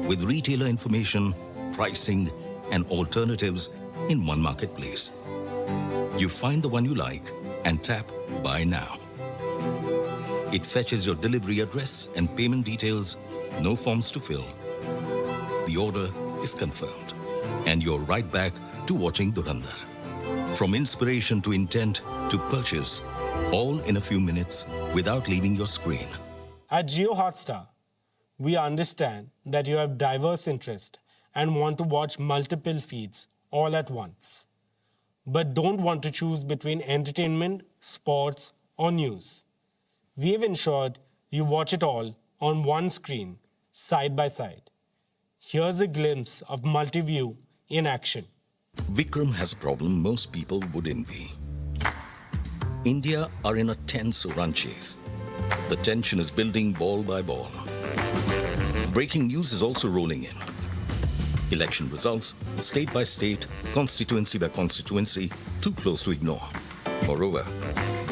with retailer information, pricing, and alternatives in one marketplace. You find the one you like and tap Buy Now. It fetches your delivery address and payment details, no forms to fill. The order is confirmed, and you're right back to watching Dhurandhar. From inspiration to intent to purchase, all in a few minutes without leaving your screen. At Jio Hotstar, we understand that you have diverse interests and want to watch multiple feeds all at once, but don't want to choose between entertainment, sports, or news. We have ensured you watch it all on one screen, side by side. Here's a glimpse of multi-view in action. Vikram has a problem most people would envy. India are in a tense run chase. The tension is building ball by ball. Breaking news is also rolling in. Election results, state by state, constituency by constituency, too close to ignore. Moreover,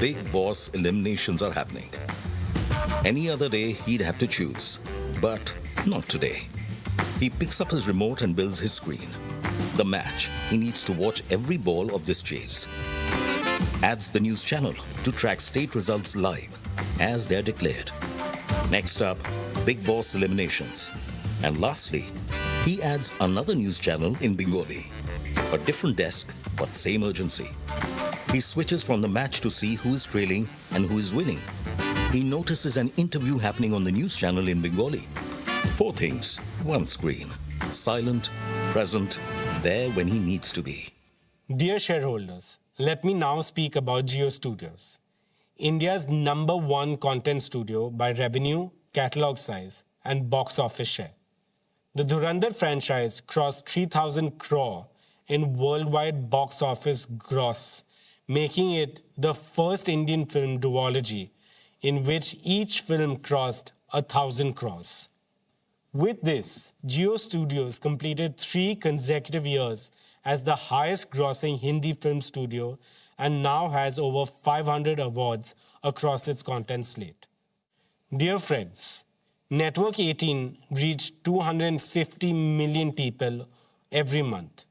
big boss eliminations are happening. Any other day, he'd have to choose, but not today. He picks up his remote and builds his screen. The match, he needs to watch every ball of this chase. Adds the news channel to track state results live as they're declared. Next up, big boss eliminations. And lastly, he adds another news channel in Bengali. A different desk, but same urgency. He switches from the match to see who is trailing and who is winning. He notices an interview happening on the news channel in Bengali. 4 things, 1 screen. Silent, present, there when he needs to be. Dear shareholders, let me now speak about Jio Studios, India's #1 content studio by revenue, catalog size, and box office share. The Dhurandhar franchise crossed 3,000 crore in worldwide box office gross, making it the first Indian film duology in which each film crossed 1,000 crores. With this, Jio Studios completed 3 consecutive years as the highest grossing Hindi film studio and now has over 500 awards across its content slate. Dear friends, Network 18 reached 250 million people every month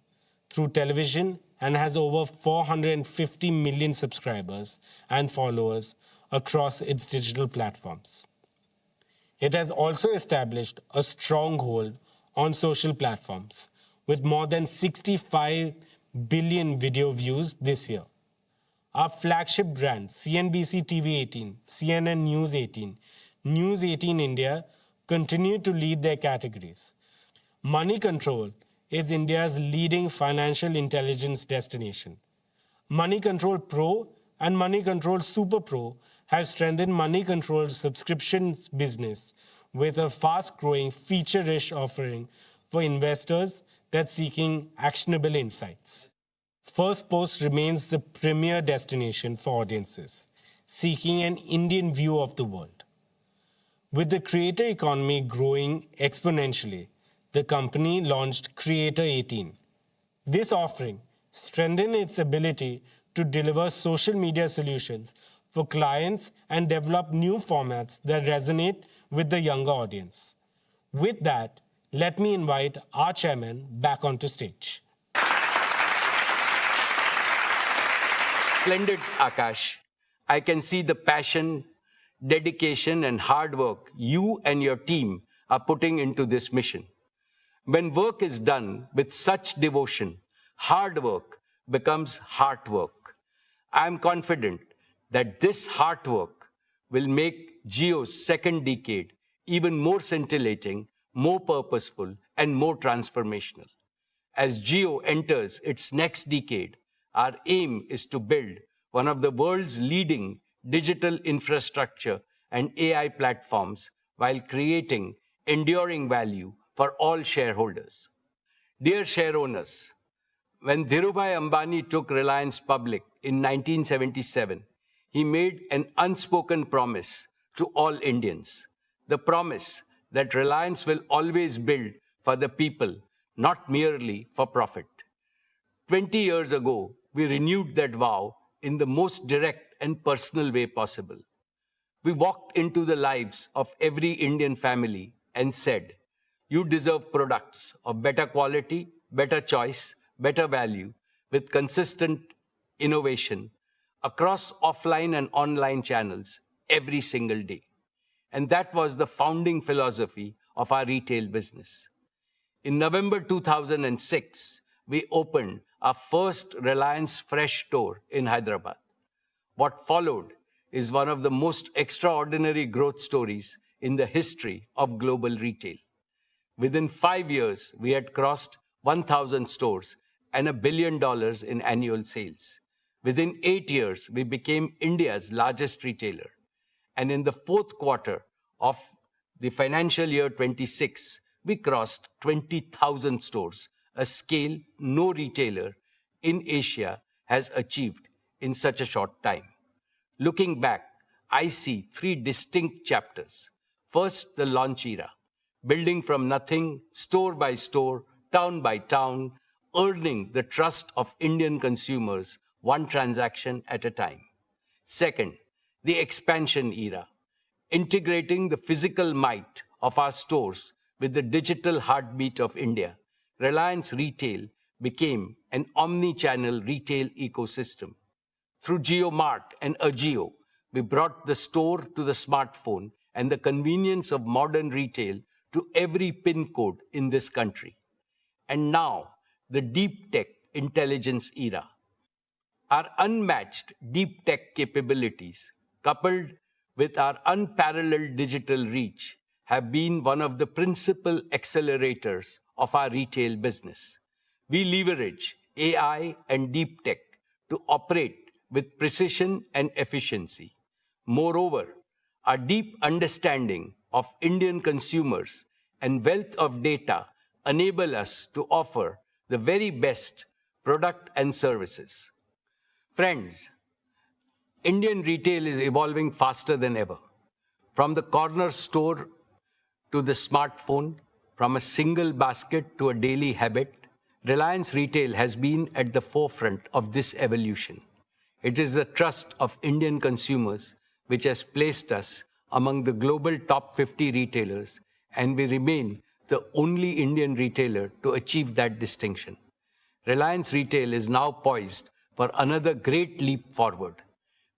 through television and has over 450 million subscribers and followers across its digital platforms. It has also established a stronghold on social platforms with more than 65 billion video views this year. Our flagship brands, CNBC TV 18, CNN News 18, News 18 India, continue to lead their categories. Money Control is India's leading financial intelligence destination. Money Control Pro and Money Control Super Pro have strengthened Money Control's subscriptions business with a fast-growing, feature-rich offering for investors that's seeking actionable insights. First Post remains the premier destination for audiences seeking an Indian view of the world. With the creator economy growing exponentially, the company launched Creator 18. This offering strengthened its ability to deliver social media solutions for clients and develop new formats that resonate with the younger audience. With that, let me invite our chairman back onto stage. Splendid, Akash. I can see the passion, dedication, and hard work you and your team are putting into this mission. When work is done with such devotion, hard work becomes heart work. I am confident that this heart work will make Jio's second decade even more scintillating, more purposeful, and more transformational. As Jio enters its next decade, our aim is to build one of the world's leading digital infrastructure and AI platforms while creating enduring value for all shareholders. Dear shareowners, when Dhirubhai Ambani took Reliance public in 1977, he made an unspoken promise to all Indians. The promise that Reliance will always build for the people, not merely for profit. 20 years ago, we renewed that vow in the most direct and personal way possible. We walked into the lives of every Indian family and said, you deserve products of better quality, better choice, better value, with consistent innovation across offline and online channels every single day. And that was the founding philosophy of our retail business. In November 2006, we opened our first Reliance Fresh store in Hyderabad. What followed is one of the most extraordinary growth stories in the history of global retail. Within 5 years, we had crossed 1,000 stores and $1 billion in annual sales. Within 8 years, we became India's largest retailer. And in the fourth quarter of the financial year 26, we crossed 20,000 stores, a scale no retailer in Asia has achieved in such a short time. Looking back, I see 3 distinct chapters. First, the launch era, building from nothing, store by store, town by town, earning the trust of Indian consumers, one transaction at a time. Second, the expansion era, integrating the physical might of our stores with the digital heartbeat of India. Reliance Retail became an omni-channel retail ecosystem. Through JioMart and Ajio, we brought the store to the smartphone and the convenience of modern retail to every pin code in this country. And now, the deep tech intelligence era. Our unmatched deep tech capabilities, coupled with our unparalleled digital reach, have been one of the principal accelerators of our retail business. We leverage AI and deep tech to operate with precision and efficiency. Moreover, our deep understanding of Indian consumers and wealth of data enable us to offer the very best product and services. Friends, Indian retail is evolving faster than ever. From the corner store to the smartphone, from a single basket to a daily habit, Reliance Retail has been at the forefront of this evolution. It is the trust of Indian consumers which has placed us among the global top 50 retailers, and we remain the only Indian retailer to achieve that distinction. Reliance Retail is now poised for another great leap forward.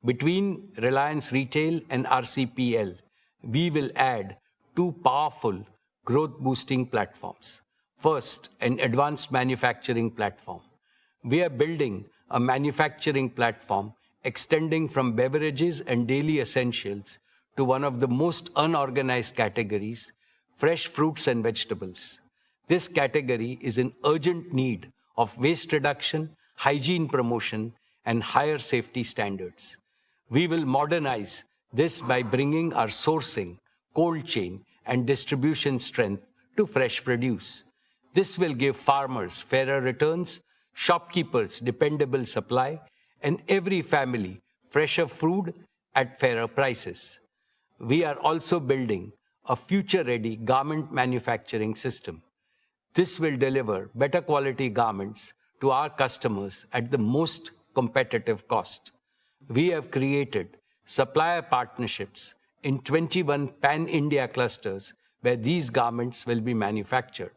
Between Reliance Retail and RCPL, we will add 2 powerful growth-boosting platforms. First, an advanced manufacturing platform. We are building a manufacturing platform extending from beverages and daily essentials to one of the most unorganized categories, fresh fruits and vegetables. This category is in urgent need of waste reduction, hygiene promotion, and higher safety standards. We will modernize this by bringing our sourcing, cold chain, and distribution strength to fresh produce. This will give farmers fairer returns, shopkeepers dependable supply, and every family fresher food at fairer prices. We are also building a future-ready garment manufacturing system. This will deliver better quality garments to our customers at the most competitive cost. We have created supplier partnerships in 21 pan-India clusters where these garments will be manufactured.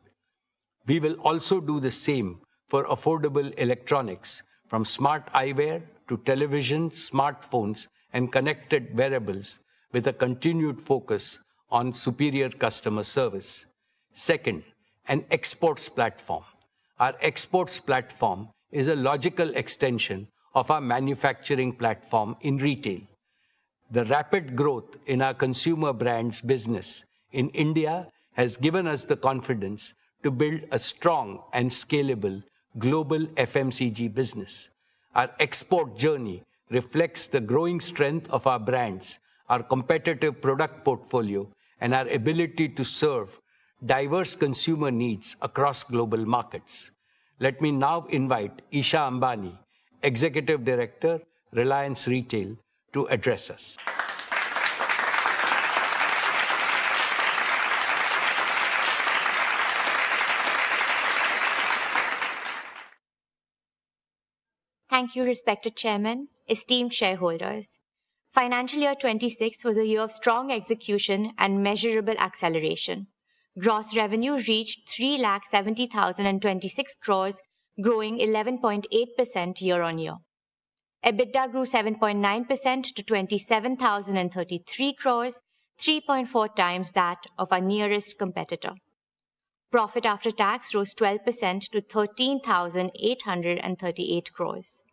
We will also do the same for affordable electronics, from smart eyewear to television, smartphones, and connected wearables, with a continued focus on superior customer service. Second, and exports platform. Our exports platform is a logical extension of our manufacturing platform in retail. The rapid growth in our consumer brands business in India has given us the confidence to build a strong and scalable global FMCG business. Our export journey reflects the growing strength of our brands, our competitive product portfolio, and our ability to serve diverse consumer needs across global markets. Let me now invite Isha Ambani, Executive Director, Reliance Retail, to address us. Thank you, respected Chairman, esteemed shareholders. Financial year 26 was a year of strong execution and measurable acceleration. Gross revenue reached 3,70,026 crores, growing 11.8% year-on-year. EBITDA grew 7.9% to 27,033 crores, 3.4 times that of our nearest competitor. Profit after tax rose 12% to 13,838 crores.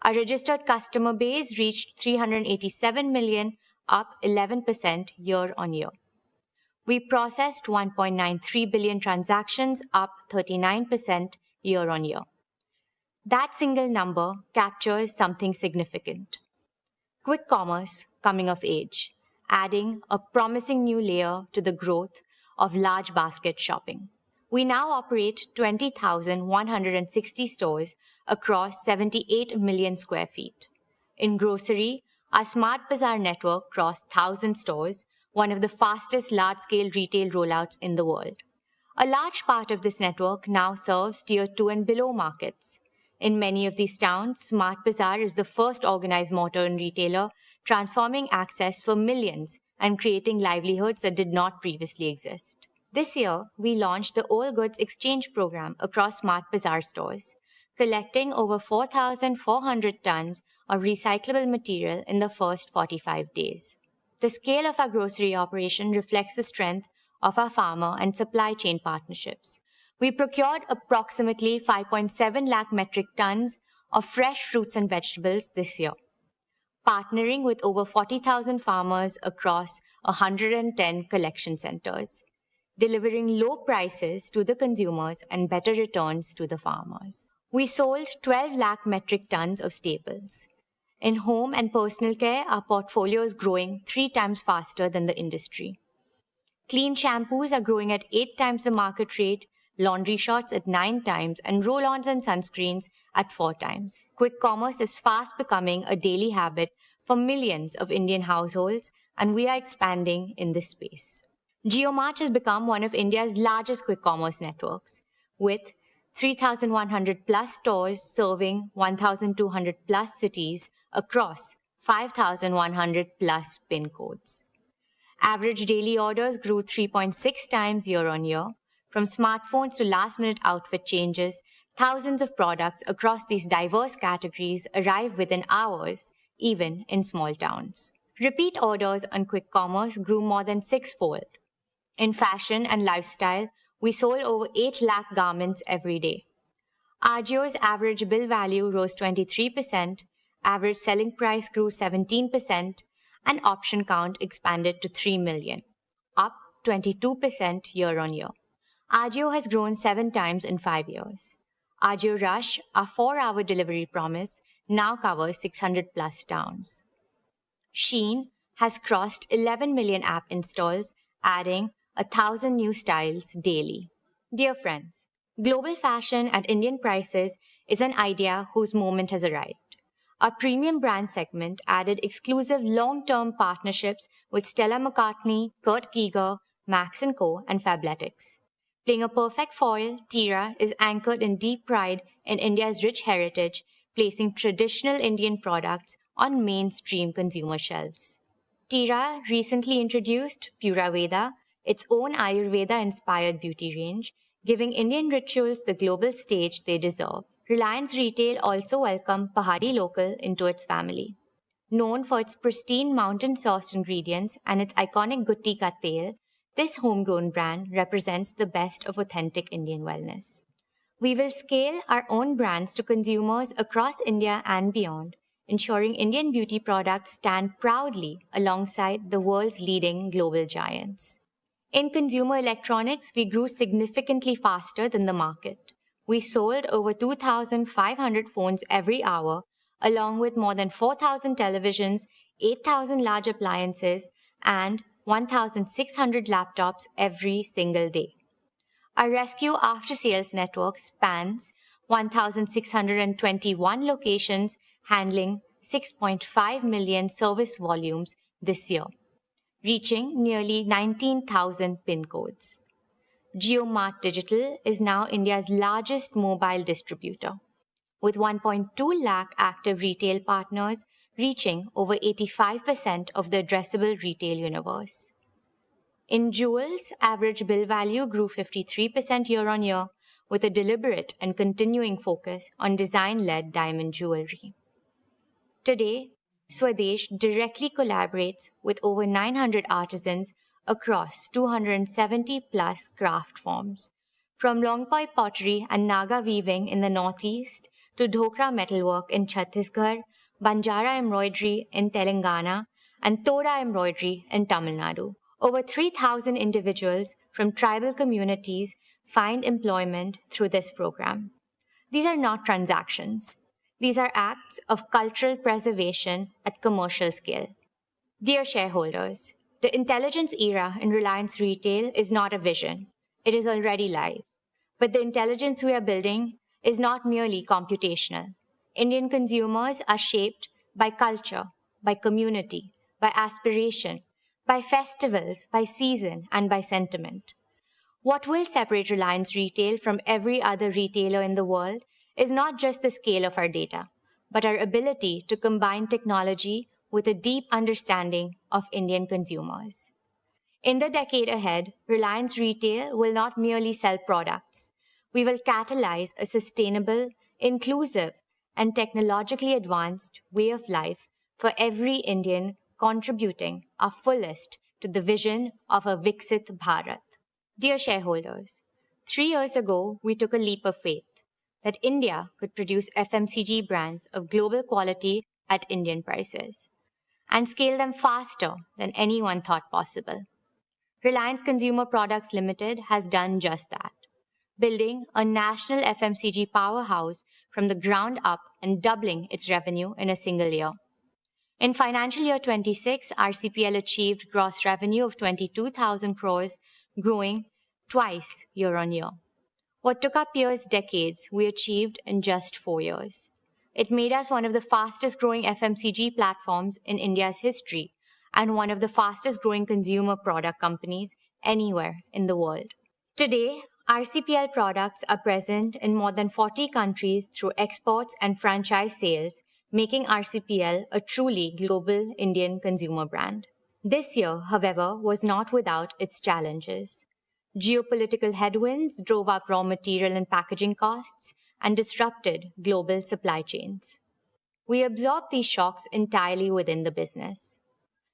Our registered customer base reached 387 million, up 11% year-on-year. We processed 1.93 billion transactions, up 39% year-on-year. That single number captures something significant. Quick commerce coming of age, adding a promising new layer to the growth of large basket shopping. We now operate 20,160 stores across 78 million square feet. In grocery, our Smart Bazaar network crossed 1,000 stores, one of the fastest large-scale retail rollouts in the world. A large part of this network now serves Tier 2 and below markets. In many of these towns, Smart Bazaar is the first organized modern retailer, transforming access for millions and creating livelihoods that did not previously exist. This year, we launched the All Goods Exchange program across Smart Bazaar stores, collecting over 4,400 tons of recyclable material in the first 45 days. The scale of our grocery operation reflects the strength of our farmer and supply chain partnerships. We procured approximately 5.7 lakh metric tons of fresh fruits and vegetables this year, partnering with over 40,000 farmers across 110 collection centers, delivering low prices to the consumers and better returns to the farmers. We sold 12 lakh metric tons of staples. In home and personal care, our portfolio is growing 3 times faster than the industry. Clean shampoos are growing at 8 times the market rate, laundry shots at 9 times, and roll-ons and sunscreens at 4 times. Quick commerce is fast becoming a daily habit for millions of Indian households, and we are expanding in this space. JioMart has become one of India's largest quick commerce networks, with 3,100 plus stores serving 1,200 plus cities across 5,100 plus PIN codes. Average daily orders grew 3.6 times year-on-year. From smartphones to last-minute outfit changes, thousands of products across these diverse categories arrive within hours, even in small towns. Repeat orders on quick commerce grew more than 6-fold. In fashion and lifestyle, we sold over 8 lakh garments every day. Ajio's average bill value rose 23%, average selling price grew 17%, and option count expanded to 3 million, up 22% year-on-year. Ajio has grown 7 times in 5 years. Ajio Rush, our 4-hour delivery promise, now covers 600 plus towns. Sheen has crossed 11 million app installs, adding 1,000 new styles daily. Dear friends, global fashion at Indian prices is an idea whose moment has arrived. Our premium brand segment added exclusive long-term partnerships with Stella McCartney, Kurt Geiger, Max & Co. and Fabletics. Playing a perfect foil, Tira is anchored in deep pride in India's rich heritage, placing traditional Indian products on mainstream consumer shelves. Tira recently introduced Pura Veda, its own Ayurveda-inspired beauty range, giving Indian rituals the global stage they deserve. Reliance Retail also welcomed Pahadi Local into its family. Known for its pristine mountain-sourced ingredients and its iconic Gutti Ka Tel, This homegrown brand represents the best of authentic Indian wellness. We will scale our own brands to consumers across India and beyond, ensuring Indian beauty products stand proudly alongside the world's leading global giants. In consumer electronics, we grew significantly faster than the market. We sold over 2,500 phones every hour, along with more than 4,000 televisions, 8,000 large appliances, and 1,600 laptops every single day. Our rescue after-sales network spans 1,621 locations, handling 6.5 million service volumes this year, reaching nearly 19,000 PIN codes. JioMart Digital is now India's largest mobile distributor, with 1.2 lakh active retail partners reaching over 85% of the addressable retail universe. In jewels, average bill value grew 53% year-on-year, with a deliberate and continuing focus on design-led diamond jewelry. Today, Swadesh directly collaborates with over 900 artisans across 270-plus craft forms, from Longpoi pottery and Naga weaving in the northeast to Dhokra metalwork in Chhattisgarh, Banjara embroidery in Telangana, and Toda embroidery in Tamil Nadu. Over 3,000 individuals from tribal communities find employment through this program. These are not transactions. These are acts of cultural preservation at commercial scale. Dear shareholders, the intelligence era in Reliance Retail is not a vision. It is already live. But the intelligence we are building is not merely computational. Indian consumers are shaped by culture, by community, by aspiration, by festivals, by season, and by sentiment. What will separate Reliance Retail from every other retailer in the world is not just the scale of our data, but our ability to combine technology with a deep understanding of Indian consumers. In the decade ahead, Reliance Retail will not merely sell products. We will catalyze a sustainable, inclusive, and technologically advanced way of life for every Indian, contributing our fullest to the vision of a Viksit Bharat. Dear shareholders, 3 years ago, we took a leap of faith that India could produce FMCG brands of global quality at Indian prices and scale them faster than anyone thought possible. Reliance Consumer Products Limited has done just that, building a national FMCG powerhouse from the ground up and doubling its revenue in a single year. In financial year 26, RCPL achieved gross revenue of 22,000 crores, growing twice year-on-year. What took our peers decades, we achieved in just 4 years. It made us one of the fastest growing FMCG platforms in India's history and one of the fastest growing consumer product companies anywhere in the world. Today, RCPL products are present in more than 40 countries through exports and franchise sales, making RCPL a truly global Indian consumer brand. This year, however, was not without its challenges. Geopolitical headwinds drove up raw material and packaging costs and disrupted global supply chains. We absorbed these shocks entirely within the business.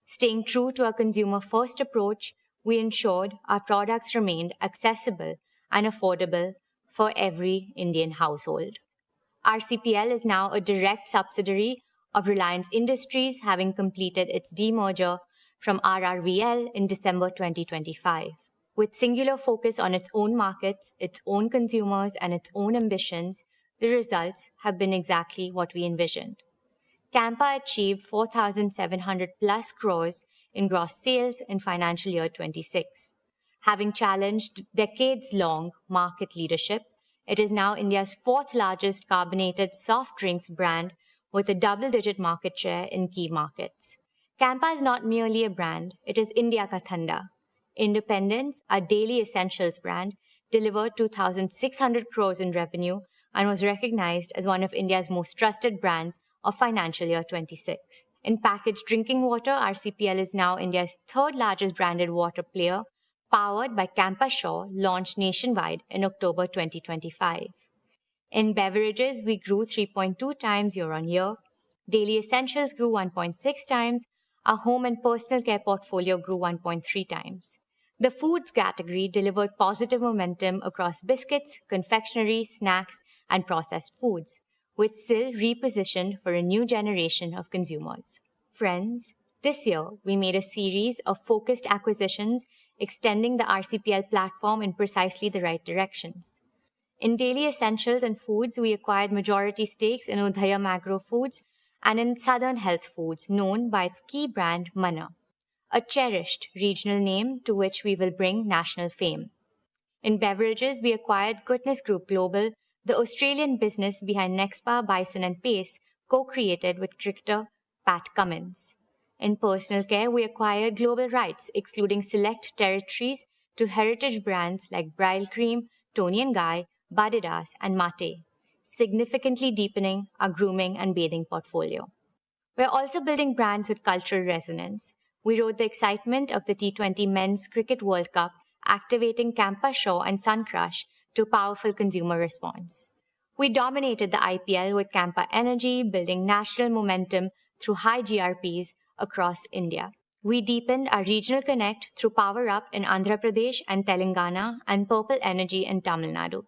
Staying true to our consumer-first approach, we ensured our products remained accessible and affordable for every Indian household. RCPL is now a direct subsidiary of Reliance Industries, having completed its demerger from RRVL in December 2025. With singular focus on its own markets, its own consumers, and its own ambitions, the results have been exactly what we envisioned. Campa achieved 4,700 plus crores in gross sales in financial year 26. Having challenged decades-long market leadership, it is now India's fourth largest carbonated soft drinks brand with a double-digit market share in key markets. Campa is not merely a brand, it is India Ka Thanda. Independence, our daily essentials brand, delivered 2,600 crores in revenue and was recognized as one of India's most trusted brands of financial year 26. In packaged drinking water, RCPL is now India's third largest branded water player, powered by Campa Shaw, launched nationwide in October 2025. In beverages, we grew 3.2 times year-on-year. Daily essentials grew 1.6 times. Our home and personal care portfolio grew 1.3 times. The foods category delivered positive momentum across biscuits, confectionery, snacks, and processed foods, with SIL repositioned for a new generation of consumers. Friends, this year we made a series of focused acquisitions extending the RCPL platform in precisely the right directions. In daily essentials and foods, we acquired majority stakes in Udhayam Agro Foods and in Southern Health Foods, known by its key brand Manna, a cherished regional name to which we will bring national fame. In beverages, we acquired Goodness Group Global, the Australian business behind Nexpa, Bison and Pace, co-created with cricketer Pat Cummins. In personal care, we acquired global rights, excluding select territories, to heritage brands like Brile Cream, Toni & Guy, Badidas and Mate, significantly deepening our grooming and bathing portfolio. We're also building brands with cultural resonance. We rode the excitement of the T20 Men's Cricket World Cup, activating Campa Shaw and Sun Crush to powerful consumer response. We dominated the IPL with Campa Energy, building national momentum through high GRPs across India. We deepened our regional connect through Power Up in Andhra Pradesh and Telangana and Purple Energy in Tamil Nadu.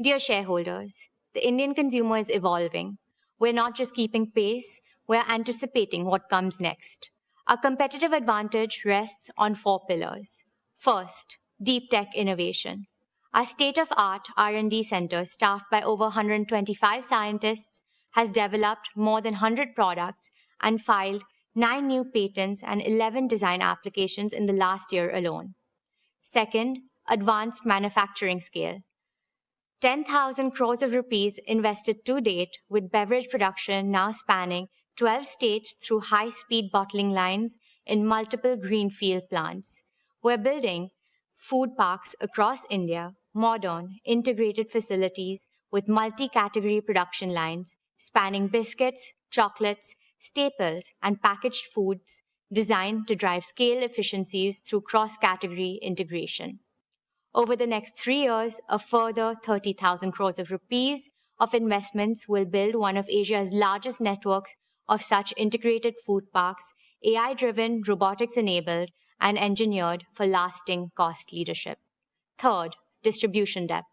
Dear shareholders, the Indian consumer is evolving. We're not just keeping pace, we're anticipating what comes next. Our competitive advantage rests on 4 pillars. First, deep tech innovation. Our state-of-art R&D center, staffed by over 125 scientists, has developed more than 100 products and filed 9 new patents and 11 design applications in the last year alone. Second, advanced manufacturing scale. 10,000 crores of rupees invested to date, with beverage production now spanning 12 states through high-speed bottling lines in multiple greenfield plants. We're building food parks across India, modern, integrated facilities with multi-category production lines spanning biscuits, chocolates, staples, and packaged foods designed to drive scale efficiencies through cross-category integration. Over the next 3 years, a further 30,000 crores of rupees of investments will build one of Asia's largest networks of such integrated food parks, AI-driven, robotics-enabled, and engineered for lasting cost leadership. Third, distribution depth.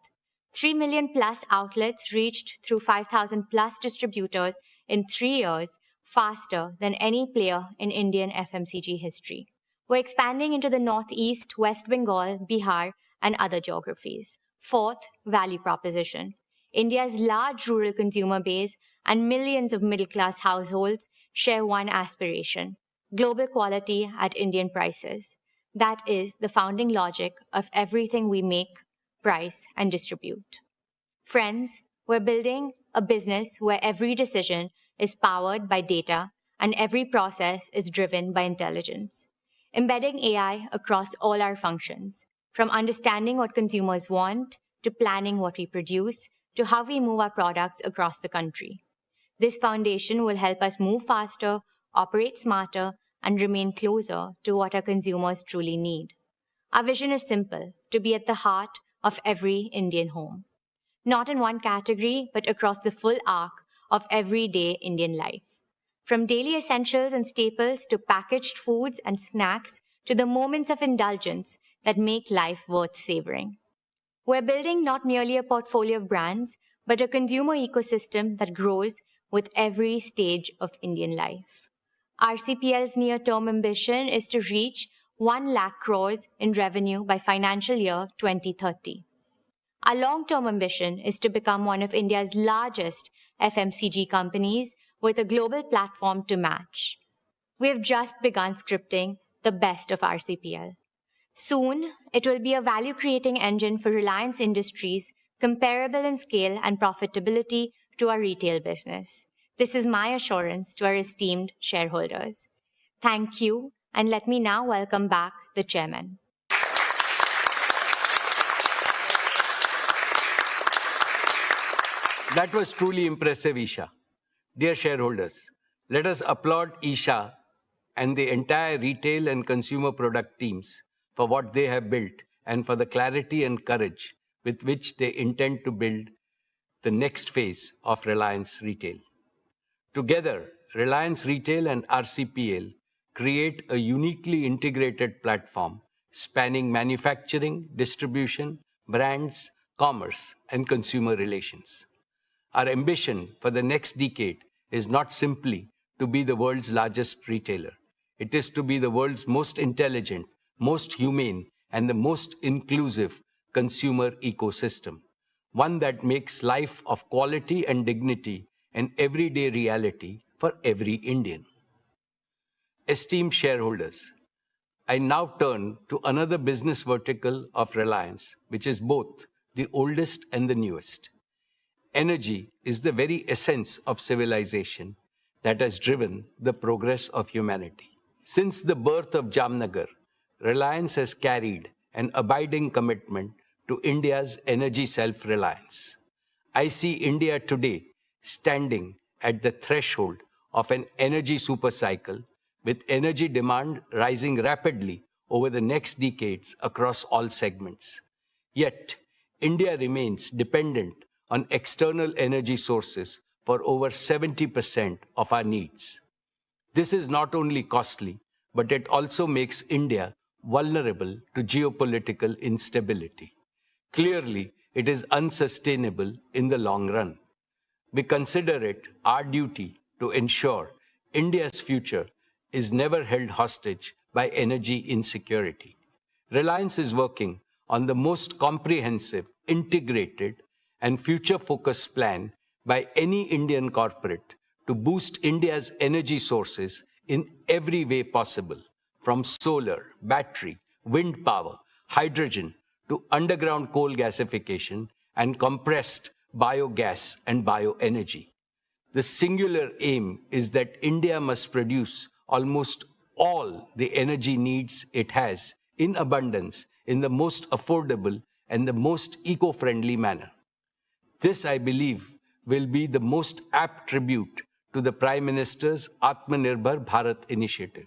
3 million plus outlets reached through 5,000 plus distributors in 3 years, faster than any player in Indian FMCG history. We're expanding into the Northeast, West Bengal, Bihar, and other geographies. Fourth, value proposition. India's large rural consumer base and millions of middle-class households share one aspiration: global quality at Indian prices. That is the founding logic of everything we make, price, and distribute. Friends, we're building a business where every decision is powered by data and every process is driven by intelligence. Embedding AI across all our functions, from understanding what consumers want, to planning what we produce, to how we move our products across the country. This foundation will help us move faster, operate smarter, and remain closer to what our consumers truly need. Our vision is simple: to be at the heart of every Indian home. Not in one category, but across the full arc of everyday Indian life. From daily essentials and staples to packaged foods and snacks to the moments of indulgence that make life worth savoring. We're building not merely a portfolio of brands, but a consumer ecosystem that grows with every stage of Indian life. RCPL's near-term ambition is to reach 1 lakh crores in revenue by financial year 2030. Our long-term ambition is to become one of India's largest FMCG companies with a global platform to match. We have just begun scripting the best of RCPL. Soon, it will be a value-creating engine for Reliance Industries, comparable in scale and profitability to our retail business. This is my assurance to our esteemed shareholders. Thank you, and let me now welcome back the chairman. That was truly impressive, Isha. Dear shareholders, let us applaud Isha and the entire retail and consumer product teams for what they have built and for the clarity and courage with which they intend to build the next phase of Reliance Retail. Together, Reliance Retail and RCPL create a uniquely integrated platform spanning manufacturing, distribution, brands, commerce, and consumer relations. Our ambition for the next decade is not simply to be the world's largest retailer. It is to be the world's most intelligent, most humane, and the most inclusive consumer ecosystem, one that makes life of quality and dignity an everyday reality for every Indian. Esteemed shareholders, I now turn to another business vertical of Reliance, which is both the oldest and the newest. Energy is the very essence of civilization that has driven the progress of humanity. Since the birth of Jamnagar, Reliance has carried an abiding commitment to India's energy self-reliance. I see India today standing at the threshold of an energy supercycle, with energy demand rising rapidly over the next decades across all segments. Yet, India remains dependent on external energy sources for over 70% of our needs. This is not only costly, but it also makes India vulnerable to geopolitical instability. Clearly, it is unsustainable in the long run. We consider it our duty to ensure India's future is never held hostage by energy insecurity. Reliance is working on the most comprehensive, integrated, and future-focused plan by any Indian corporate to boost India's energy sources in every way possible, from solar, battery, wind power, hydrogen, to underground coal gasification and compressed biogas and bioenergy. The singular aim is that India must produce almost all the energy needs it has in abundance in the most affordable and the most eco-friendly manner. This, I believe, will be the most apt tribute to the Prime Minister's Atmanirbhar Bharat initiative.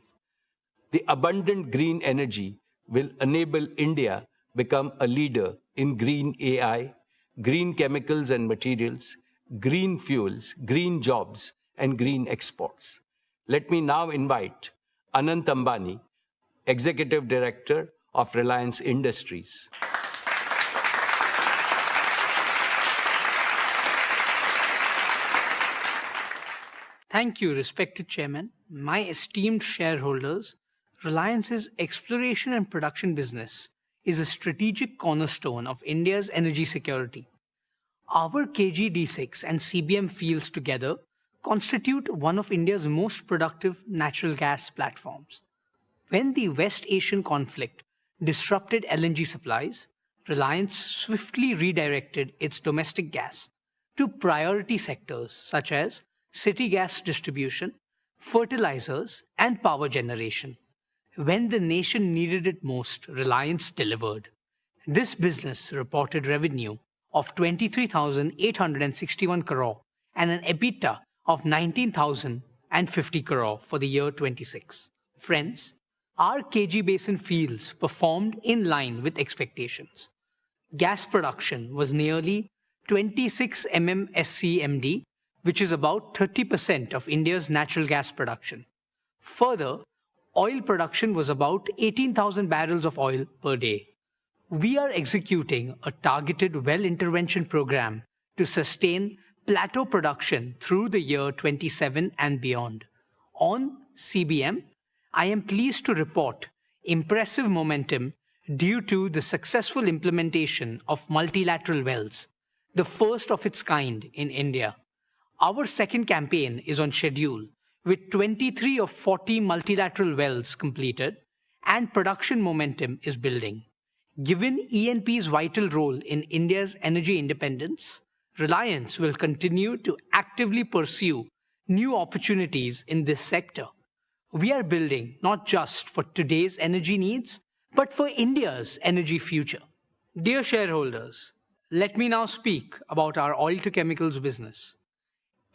The abundant green energy will enable India become a leader in green AI, green chemicals and materials, green fuels, green jobs, and green exports. Let me now invite Anant Ambani, Executive Director of Reliance Industries. Thank you, respected Chairman. My esteemed shareholders, Reliance's exploration and production business is a strategic cornerstone of India's energy security. Our KG-D6 and CBM fields together constitute one of India's most productive natural gas platforms. When the West Asian conflict disrupted LNG supplies, Reliance swiftly redirected its domestic gas to priority sectors such as city gas distribution, fertilizers, and power generation. When the nation needed it most, Reliance delivered. This business reported revenue of 23,861 crore and an EBITDA of 19,050 crore for the year 26. Friends, our KG Basin fields performed in line with expectations. Gas production was nearly 26 MMSCMD, which is about 30% of India's natural gas production. Further, oil production was about 18,000 barrels of oil per day. We are executing a targeted well intervention program to sustain plateau production through the year 27 and beyond. On CBM, I am pleased to report impressive momentum due to the successful implementation of multilateral wells, the first of its kind in India. Our second campaign is on schedule, with 23 of 40 multilateral wells completed, and production momentum is building. Given E&P's vital role in India's energy independence, Reliance will continue to actively pursue new opportunities in this sector. We are building not just for today's energy needs, but for India's energy future. Dear shareholders, let me now speak about our oil-to-chemicals business.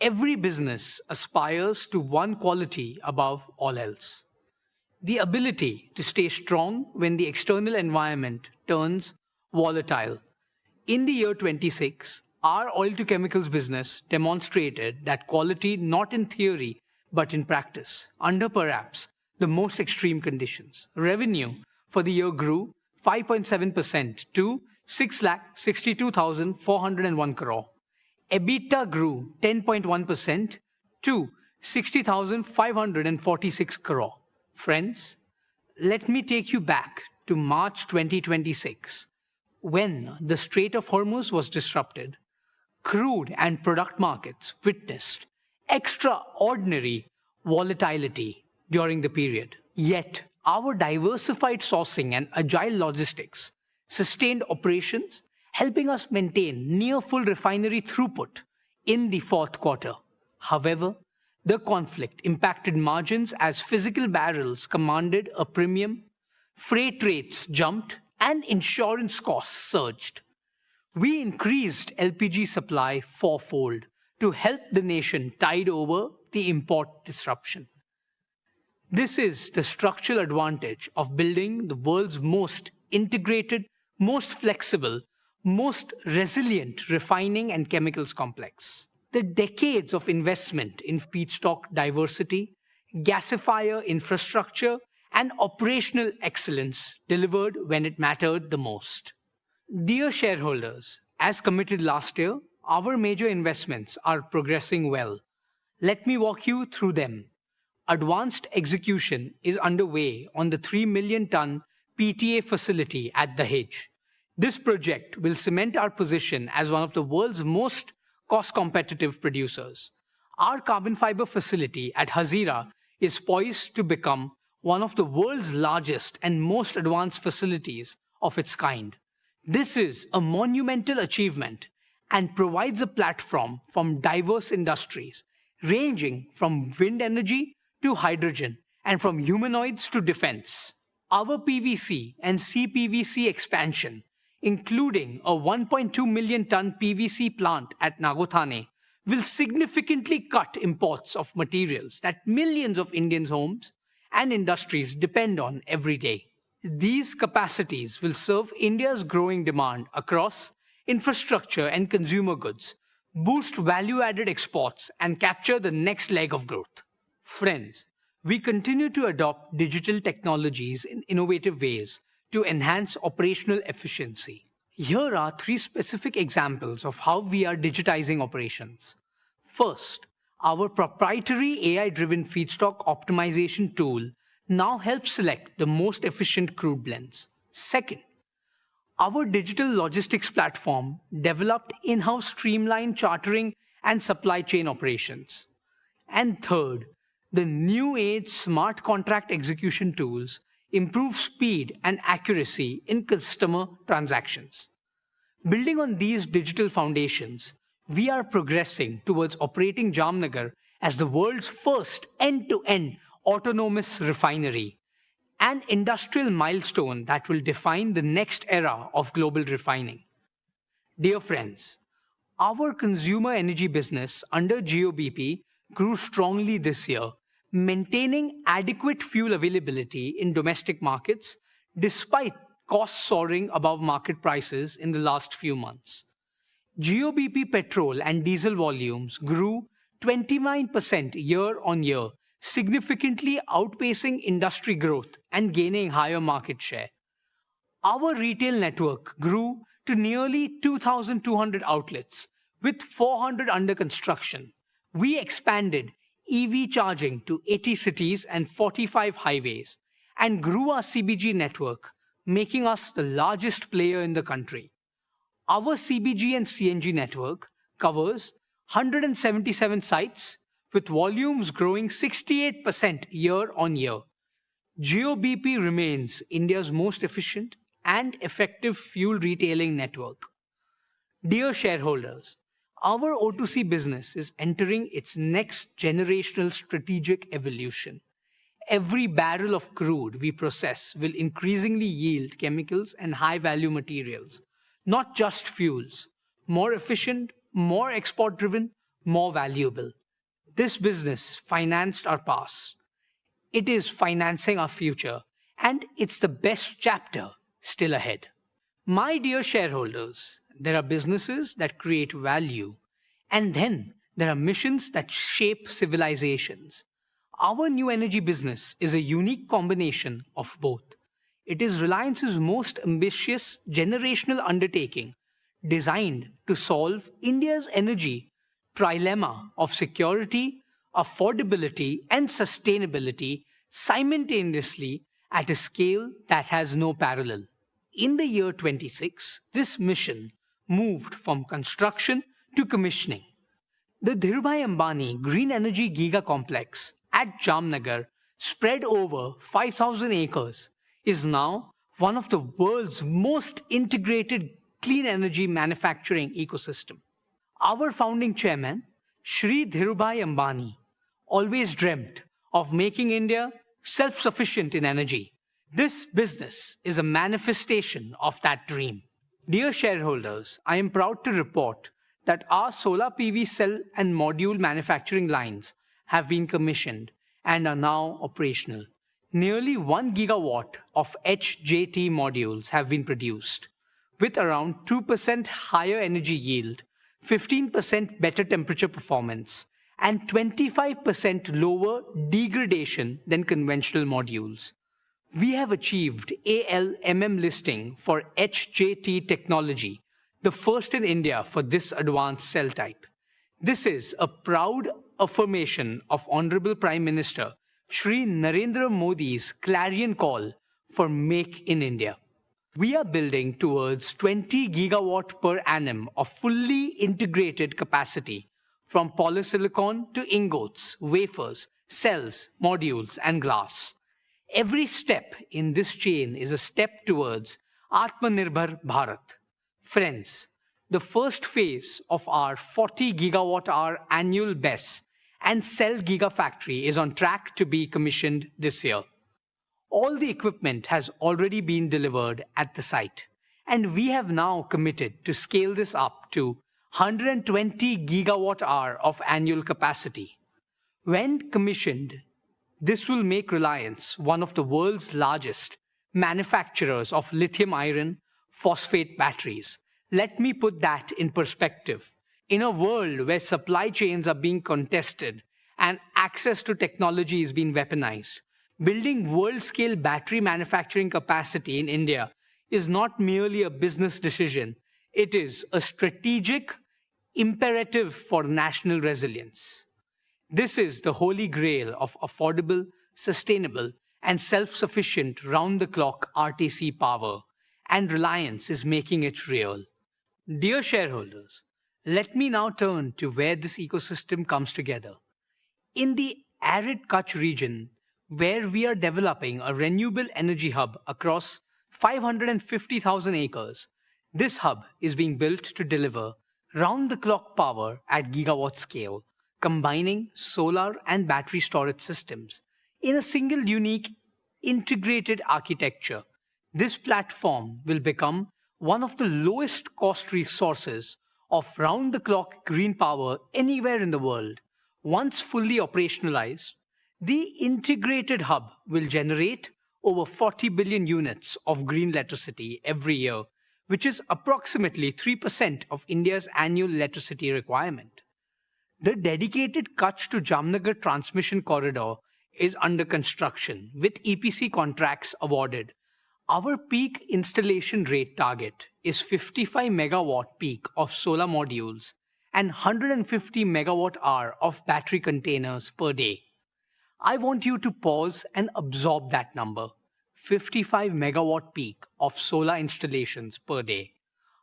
Every business aspires to one quality above all else: the ability to stay strong when the external environment turns volatile. In the year 26, our oil-to-chemicals business demonstrated that quality not in theory but in practice, under perhaps the most extreme conditions. Revenue for the year grew 5.7% to 6,62,401 crore. EBITDA grew 10.1% to 60,546 crore. Friends, let me take you back to March 2026, when the Strait of Hormuz was disrupted. Crude and product markets witnessed extraordinary volatility during the period. Yet, our diversified sourcing and agile logistics sustained operations, helping us maintain near full refinery throughput in the fourth quarter. However, the conflict impacted margins as physical barrels commanded a premium, freight rates jumped, and insurance costs surged. We increased LPG supply fourfold to help the nation tide over the import disruption. This is the structural advantage of building the world's most integrated, most flexible, most resilient refining and chemicals complex. The decades of investment in feedstock diversity, gasifier infrastructure, and operational excellence delivered when it mattered the most. Dear shareholders, as committed last year, our major investments are progressing well. Let me walk you through them. Advanced execution is underway on the 3 million ton PTA facility at Dahej. This project will cement our position as one of the world's most cost-competitive producers. Our carbon fiber facility at Hazira is poised to become one of the world's largest and most advanced facilities of its kind. This is a monumental achievement and provides a platform from diverse industries, ranging from wind energy to hydrogen and from humanoids to defense. Our PVC and CPVC expansion, including a 1.2 million ton PVC plant at Nagothane, will significantly cut imports of materials that millions of Indians' homes and industries depend on every day. These capacities will serve India's growing demand across infrastructure and consumer goods, boost value-added exports, and capture the next leg of growth. Friends, we continue to adopt digital technologies in innovative ways to enhance operational efficiency. Here are 3 specific examples of how we are digitizing operations. First, our proprietary AI-driven feedstock optimization tool now helps select the most efficient crude blends. Second, our digital logistics platform developed in-house streamlined chartering and supply chain operations. And third, the new age smart contract execution tools improve speed and accuracy in customer transactions. Building on these digital foundations, we are progressing towards operating Jamnagar as the world's first end-to-end autonomous refinery, an industrial milestone that will define the next era of global refining. Dear friends, our consumer energy business under GOBP grew strongly this year, maintaining adequate fuel availability in domestic markets despite costs soaring above market prices in the last few months. GOBP petrol and diesel volumes grew 29% year-on-year, significantly outpacing industry growth and gaining higher market share. Our retail network grew to nearly 2,200 outlets, with 400 under construction. We expanded EV charging to 80 cities and 45 highways, and grew our CBG network, making us the largest player in the country. Our CBG and CNG network covers 177 sites, with volumes growing 68% year-on-year. GOBP remains India's most efficient and effective fuel retailing network. Dear shareholders, our O2C business is entering its next generational strategic evolution. Every barrel of crude we process will increasingly yield chemicals and high-value materials, not just fuels. More efficient, more export-driven, more valuable. This business financed our past. It is financing our future, and it's the best chapter still ahead. My dear shareholders, there are businesses that create value, and then there are missions that shape civilizations. Our new energy business is a unique combination of both. It is Reliance's most ambitious generational undertaking designed to solve India's energy trilemma of security, affordability, and sustainability simultaneously at a scale that has no parallel. In the year 26, this mission moved from construction to commissioning. The Dhirubhai Ambani Green Energy Giga Complex at Jamnagar, spread over 5,000 acres, is now one of the world's most integrated clean energy manufacturing ecosystem. Our founding chairman, Shri Dhirubhai Ambani, always dreamt of making India self-sufficient in energy. This business is a manifestation of that dream. Dear shareholders, I am proud to report that our solar PV cell and module manufacturing lines have been commissioned and are now operational. Nearly 1 gigawatt of HJT modules have been produced, with around 2% higher energy yield, 15% better temperature performance, and 25% lower degradation than conventional modules. We have achieved ALMM listing for HJT technology, the first in India for this advanced cell type. This is a proud affirmation of Honorable Prime Minister Shri Narendra Modi's clarion call for Make in India. We are building towards 20 gigawatt per annum of fully integrated capacity from polysilicon to ingots, wafers, cells, modules, and glass. Every step in this chain is a step towards Atmanirbhar Bharat. Friends, the first phase of our 40 gigawatt-hour annual BESS and cell gigafactory is on track to be commissioned this year. All the equipment has already been delivered at the site, and we have now committed to scale this up to 120 gigawatt-hour of annual capacity. When commissioned, this will make Reliance one of the world's largest manufacturers of lithium iron phosphate batteries. Let me put that in perspective. In a world where supply chains are being contested and access to technology is being weaponized, building world-scale battery manufacturing capacity in India is not merely a business decision. It is a strategic imperative for national resilience. This is the holy grail of affordable, sustainable, and self-sufficient round-the-clock RTC power, and Reliance is making it real. Dear shareholders, let me now turn to where this ecosystem comes together. In the arid Kutch region, where we are developing a renewable energy hub across 550,000 acres, this hub is being built to deliver round-the-clock power at gigawatt scale, combining solar and battery storage systems in a single unique integrated architecture. This platform will become one of the lowest cost resources of round-the-clock green power anywhere in the world. Once fully operationalized, the integrated hub will generate over 40 billion units of green electricity every year, which is approximately 3% of India's annual electricity requirement. The dedicated Kutch to Jamnagar transmission corridor is under construction, with EPC contracts awarded. Our peak installation rate target is 55 megawatt peak of solar modules and 150 megawatt hour of battery containers per day. I want you to pause and absorb that number. 55 megawatt peak of solar installations per day,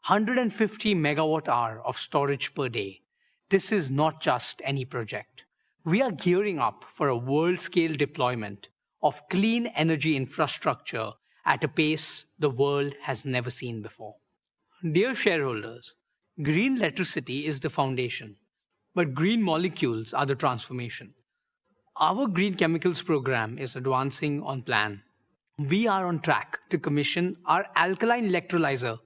150 megawatt hour of storage per day. This is not just any project. We are gearing up for a world-scale deployment of clean energy infrastructure at a pace the world has never seen before. Dear shareholders, green electricity is the foundation, but green molecules are the transformation. Our green chemicals program is advancing on plan. We are on track to commission our alkaline electrolyzer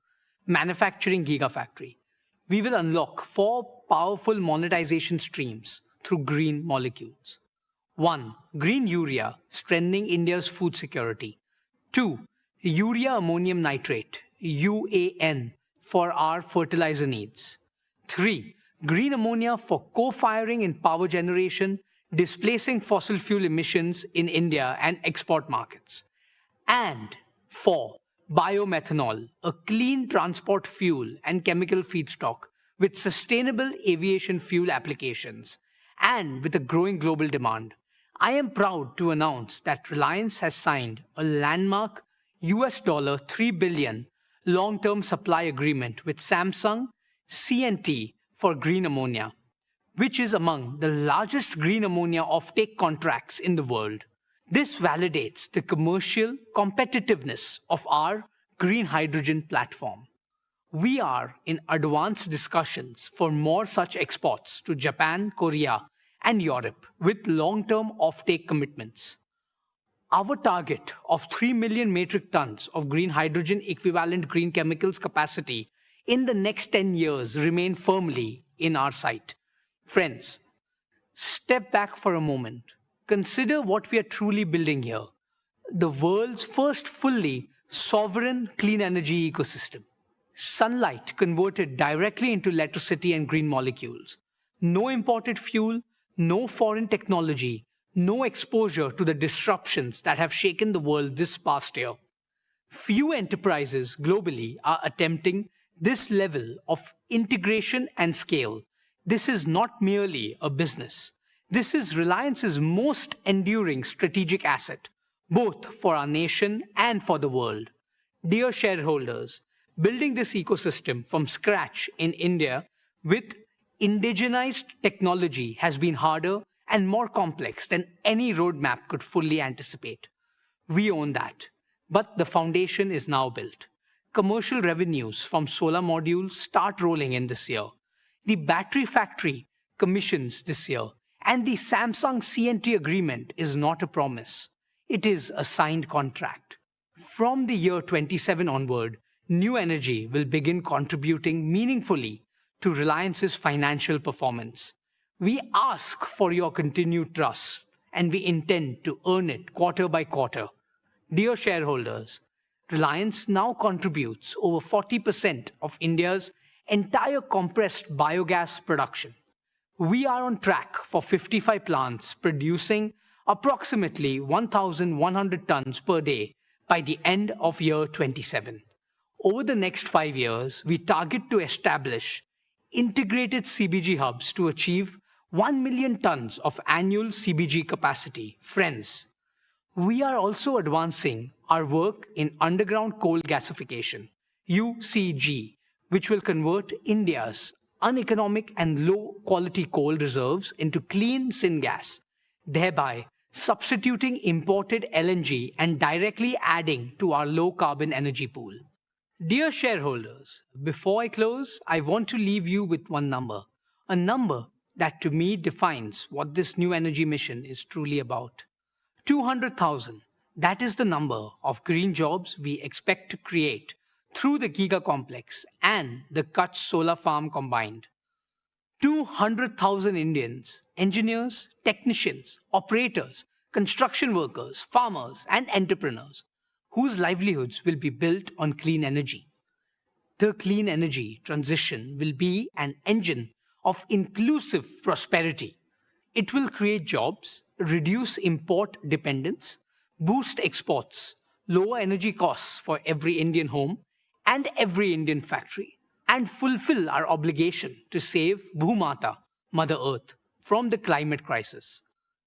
manufacturing gigafactory. We will unlock 4 powerful monetization streams through green molecules. 1. Green urea, strengthening India's food security. 2. Urea ammonium nitrate, UAN, for our fertilizer needs. 3. Green ammonia for co-firing and power generation, displacing fossil fuel emissions in India and export markets. And 4. Biomethanol, a clean transport fuel and chemical feedstock with sustainable aviation fuel applications and with a growing global demand. I am proud to announce that Reliance has signed a landmark $3 billion long-term supply agreement with Samsung C&T for green ammonia, which is among the largest green ammonia offtake contracts in the world. This validates the commercial competitiveness of our green hydrogen platform. We are in advanced discussions for more such exports to Japan, Korea, and Europe with long-term offtake commitments. Our target of 3 million metric tons of green hydrogen equivalent green chemicals capacity in the next 10 years remain firmly in our sight. Friends, step back for a moment. Consider what we are truly building here. The world's first fully sovereign clean energy ecosystem. Sunlight converted directly into electricity and green molecules. No imported fuel, no foreign technology, no exposure to the disruptions that have shaken the world this past year. Few enterprises globally are attempting this level of integration and scale. This is not merely a business. This is Reliance's most enduring strategic asset, both for our nation and for the world. Dear shareholders, building this ecosystem from scratch in India with indigenized technology has been harder and more complex than any roadmap could fully anticipate. We own that, but the foundation is now built. Commercial revenues from solar modules start rolling in this year. The battery factory commissions this year, and the Samsung C&T agreement is not a promise. It is a signed contract. From the year 27 onward, new energy will begin contributing meaningfully to Reliance's financial performance. We ask for your continued trust, and we intend to earn it quarter by quarter. Dear shareholders, Reliance now contributes over 40% of India's entire compressed biogas production. We are on track for 55 plants producing approximately 1,100 tons per day by the end of year 27. Over the next 5 years, we target to establish integrated CBG hubs to achieve 1 million tons of annual CBG capacity. Friends, we are also advancing our work in underground coal gasification, UCG, which will convert India's uneconomic and low-quality coal reserves into clean syngas, thereby substituting imported LNG and directly adding to our low-carbon energy pool. Dear shareholders, before I close, I want to leave you with one number, a number that to me defines what this new energy mission is truly about. 200,000, that is the number of green jobs we expect to create through the Giga Complex and the Kutch Solar Farm combined. 200,000 Indians, engineers, technicians, operators, construction workers, farmers, and entrepreneurs whose livelihoods will be built on clean energy. The clean energy transition will be an engine of inclusive prosperity. It will create jobs, reduce import dependence, boost exports, lower energy costs for every Indian home and every Indian factory, and fulfill our obligation to save Bhumata, Mother Earth, from the climate crisis.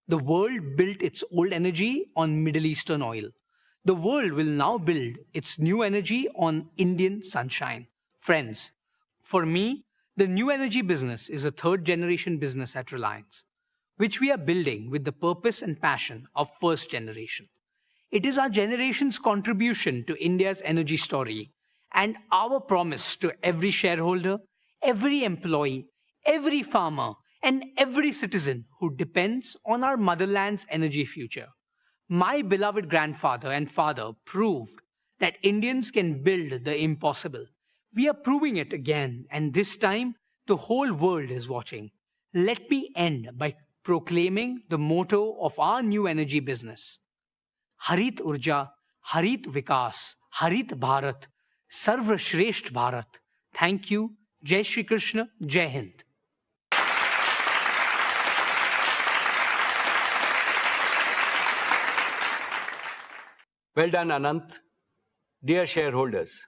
The world built its old energy on Middle Eastern oil. The world will now build its new energy on Indian sunshine. Friends, for me, the new energy business is a third-generation business at Reliance, which we are building with the purpose and passion of first generation. It is our generation's contribution to India's energy story and our promise to every shareholder, every employee, every farmer, and every citizen who depends on our motherland's energy future. My beloved grandfather and father proved that Indians can build the impossible. We are proving it again, and this time, the whole world is watching. Let me end by proclaiming the motto of our new energy business. Harit Urja, Harit Vikas, Harit Bharat, Sarva Shresht Bharat. Thank you. Jai Shri Krishna, Jai Hind. Well done, Anant. Dear shareholders,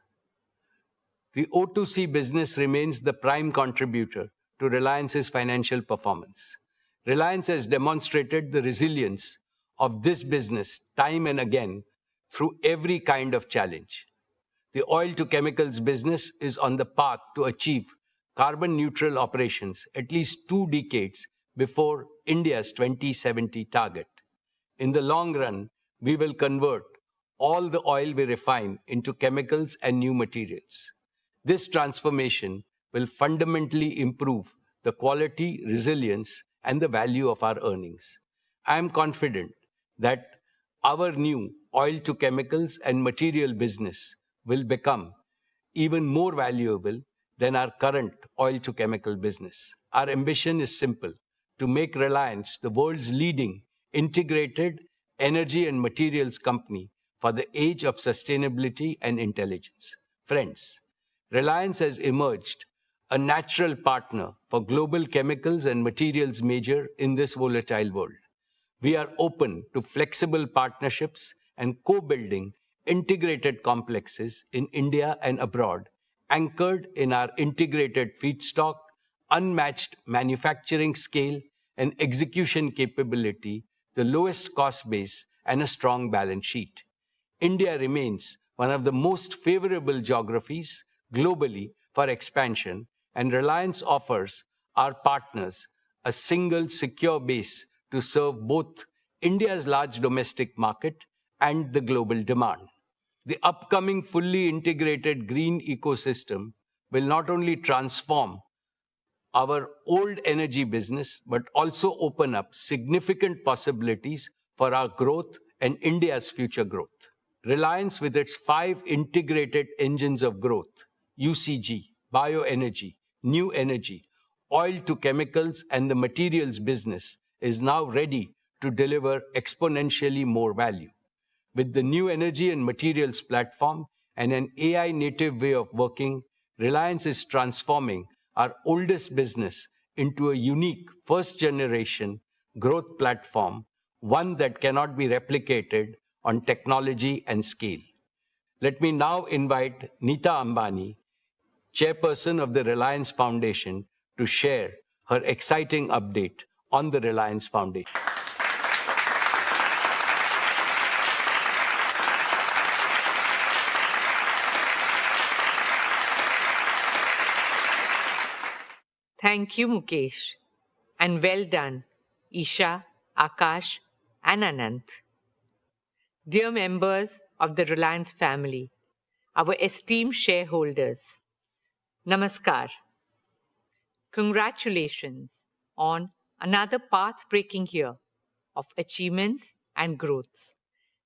the O2C business remains the prime contributor to Reliance's financial performance. Reliance has demonstrated the resilience of this business time and again through every kind of challenge. The oil to chemicals business is on the path to achieve carbon neutral operations at least 2 decades before India's 2070 target. In the long run, we will convert all the oil we refine into chemicals and new materials. This transformation will fundamentally improve the quality, resilience, and the value of our earnings. I am confident that our new oil to chemicals and material business will become even more valuable than our current oil to chemical business. Our ambition is simple: to make Reliance the world's leading integrated energy and materials company for the age of sustainability and intelligence. Friends, Reliance has emerged a natural partner for global chemicals and materials major in this volatile world. We are open to flexible partnerships and co-building integrated complexes in India and abroad, anchored in our integrated feedstock, unmatched manufacturing scale and execution capability, the lowest cost base, and a strong balance sheet. India remains one of the most favorable geographies globally for expansion, and Reliance offers our partners a single secure base to serve both India's large domestic market and the global demand. The upcoming fully integrated green ecosystem will not only transform our old energy business, but also open up significant possibilities for our growth and India's future growth. Reliance, with its 5 integrated engines of growth, UCG, bioenergy, new energy, oil to chemicals, and the materials business, is now ready to deliver exponentially more value. With the new energy and materials platform and an AI-native way of working, Reliance is transforming our oldest business into a unique first-generation growth platform, one that cannot be replicated on technology and scale. Let me now invite Neeta Ambani, chairperson of the Reliance Foundation, to share her exciting update on the Reliance Foundation. Thank you, Mukesh. And well done, Isha, Akash, and Anant. Dear members of the Reliance family, our esteemed shareholders, Namaskar. Congratulations on another path-breaking year of achievements and growth.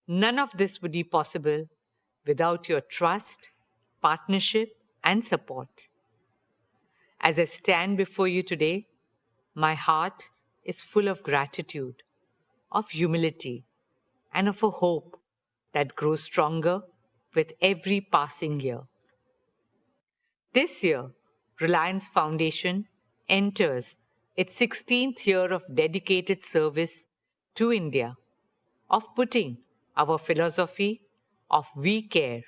None of this would be possible without your trust, partnership, and support. As I stand before you today, my heart is full of gratitude, of humility, and of a hope that grows stronger with every passing year. This year, Reliance Foundation enters its 16th year of dedicated service to India, of putting our philosophy of we care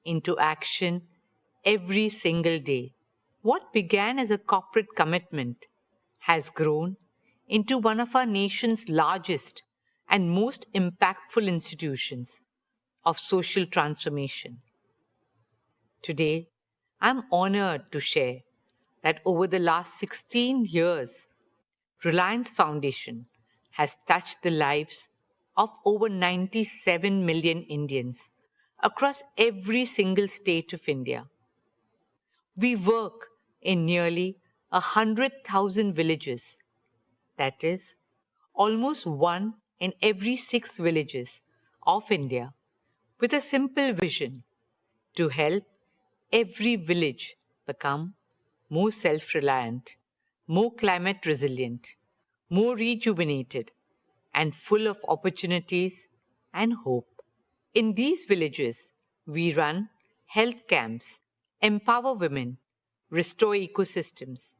into action every single day. What began as a corporate commitment has grown into one of our nation's largest and most impactful institutions of social transformation. Today, I'm honored to share that over the last 16 years, Reliance Foundation has touched the lives of over 97 million Indians across every single state of India. We work in nearly 100,000 villages, that is, almost 1 in every 6 villages of India, with a simple vision to help every village become more self-reliant, more climate resilient, more rejuvenated, and full of opportunities and hope. In these villages, we run health camps, empower women, restore ecosystems,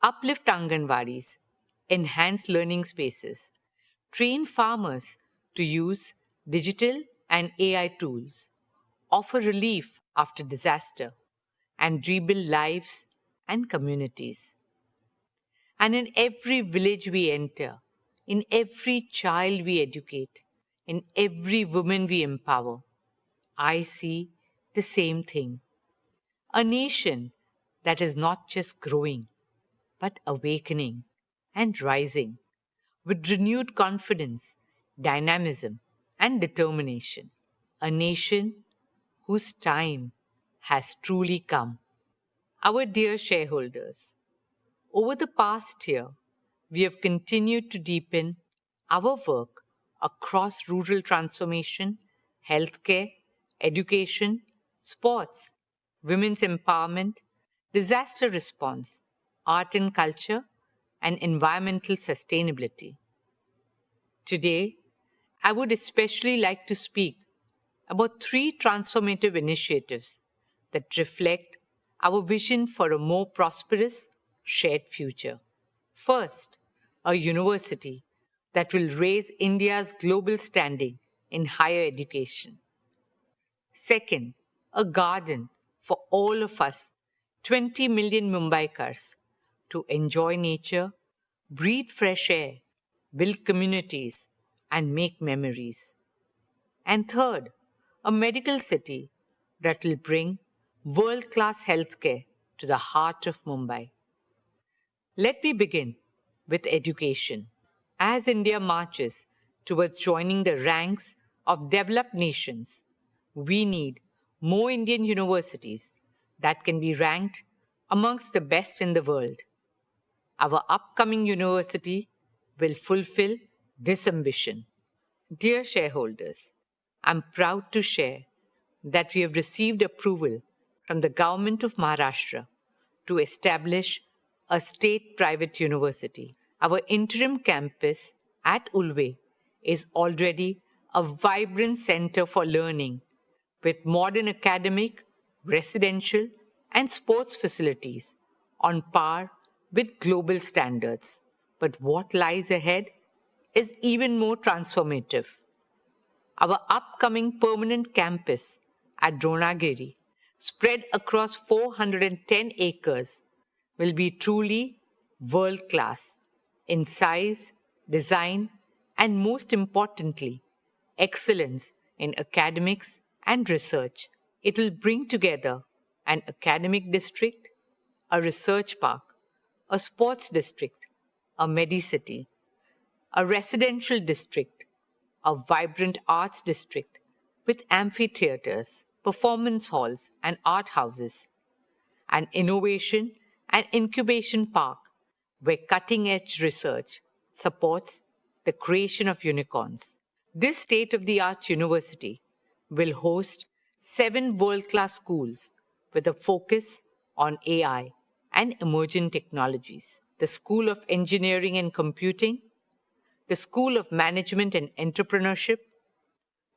uplift Anganwadis, enhance learning spaces, train farmers to use digital and AI tools, offer relief after disaster, and rebuild lives and communities. And in every village we enter, in every child we educate, in every woman we empower, I see the same thing. A nation that is not just growing, but awakening and rising with renewed confidence, dynamism, and determination. A nation whose time has truly come. Our dear shareholders, over the past year, we have continued to deepen our work across rural transformation, healthcare, education, sports, women's empowerment, disaster response, art and culture, and environmental sustainability. Today, I would especially like to speak about three transformative initiatives that reflect our vision for a more prosperous, shared future. First, a university that will raise India's global standing in higher education. Second, a garden for all of us, 20 million Mumbaikars, to enjoy nature, breathe fresh air, build communities, and make memories. And third, a medical city that will bring world-class healthcare to the heart of Mumbai. Let me begin with education. As India marches towards joining the ranks of developed nations, we need more Indian universities that can be ranked amongst the best in the world. Our upcoming university will fulfill this ambition. Dear shareholders, I'm proud to share that we have received approval from the Government of Maharashtra to establish a state-private university. Our interim campus at Ulve is already a vibrant center for learning with modern academic, residential, and sports facilities on par with global standards. But what lies ahead is even more transformative. Our upcoming permanent campus at Dronagiri, spread across 410 acres, will be truly world-class in size, design, and most importantly, excellence in academics and research. It will bring together an academic district, a research park, a sports district, a medicity, a residential district, a vibrant arts district with amphitheaters, performance halls, and art houses, an innovation and incubation park where cutting-edge research supports the creation of unicorns. This state-of-the-art university will host 7 world-class schools with a focus on AI and emerging technologies. The School of Engineering and Computing, the School of Management and Entrepreneurship,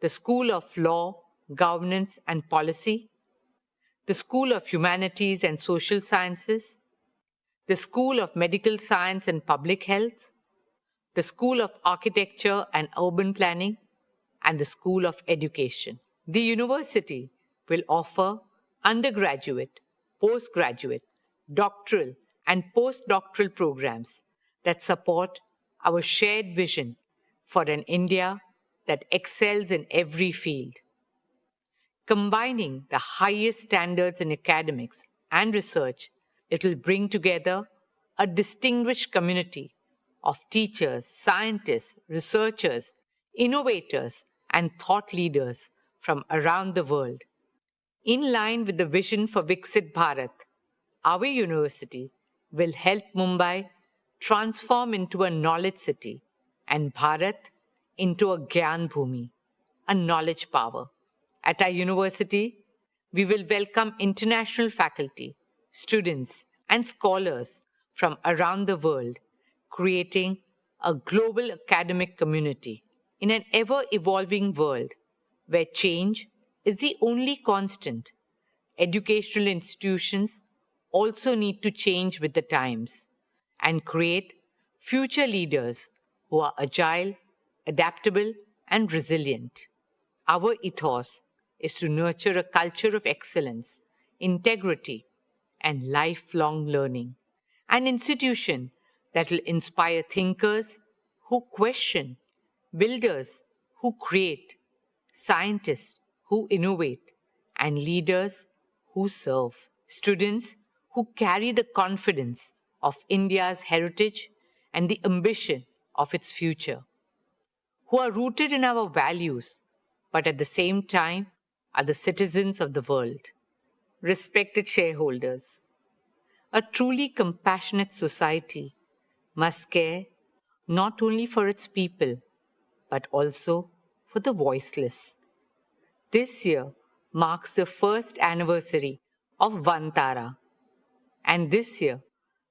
the School of Law, Governance and Policy, the School of Humanities and Social Sciences, the School of Medical Science and Public Health, the School of Architecture and Urban Planning, and the School of Education. The university will offer undergraduate, postgraduate, doctoral, and postdoctoral programs that support our shared vision for an India that excels in every field. Combining the highest standards in academics and research, it will bring together a distinguished community of teachers, scientists, researchers, innovators, and thought leaders from around the world. In line with the vision for Viksit Bharat, our university will help Mumbai transform into a knowledge city and Bharat into a Gyan Bhumi, a knowledge power. At our university, we will welcome international faculty, students, and scholars from around the world, creating a global academic community. In an ever-evolving world where change is the only constant, educational institutions also need to change with the times and create future leaders who are agile, adaptable, and resilient. Our ethos is to nurture a culture of excellence, integrity, and lifelong learning. An institution that will inspire thinkers who question, builders who create, scientists who innovate, and leaders who serve. Students who carry the confidence of India's heritage and the ambition of its future. Who are rooted in our values, but at the same time are the citizens of the world. Respected shareholders, a truly compassionate society must care not only for its people, but also for the voiceless. This year marks the first anniversary of Vantara, and this year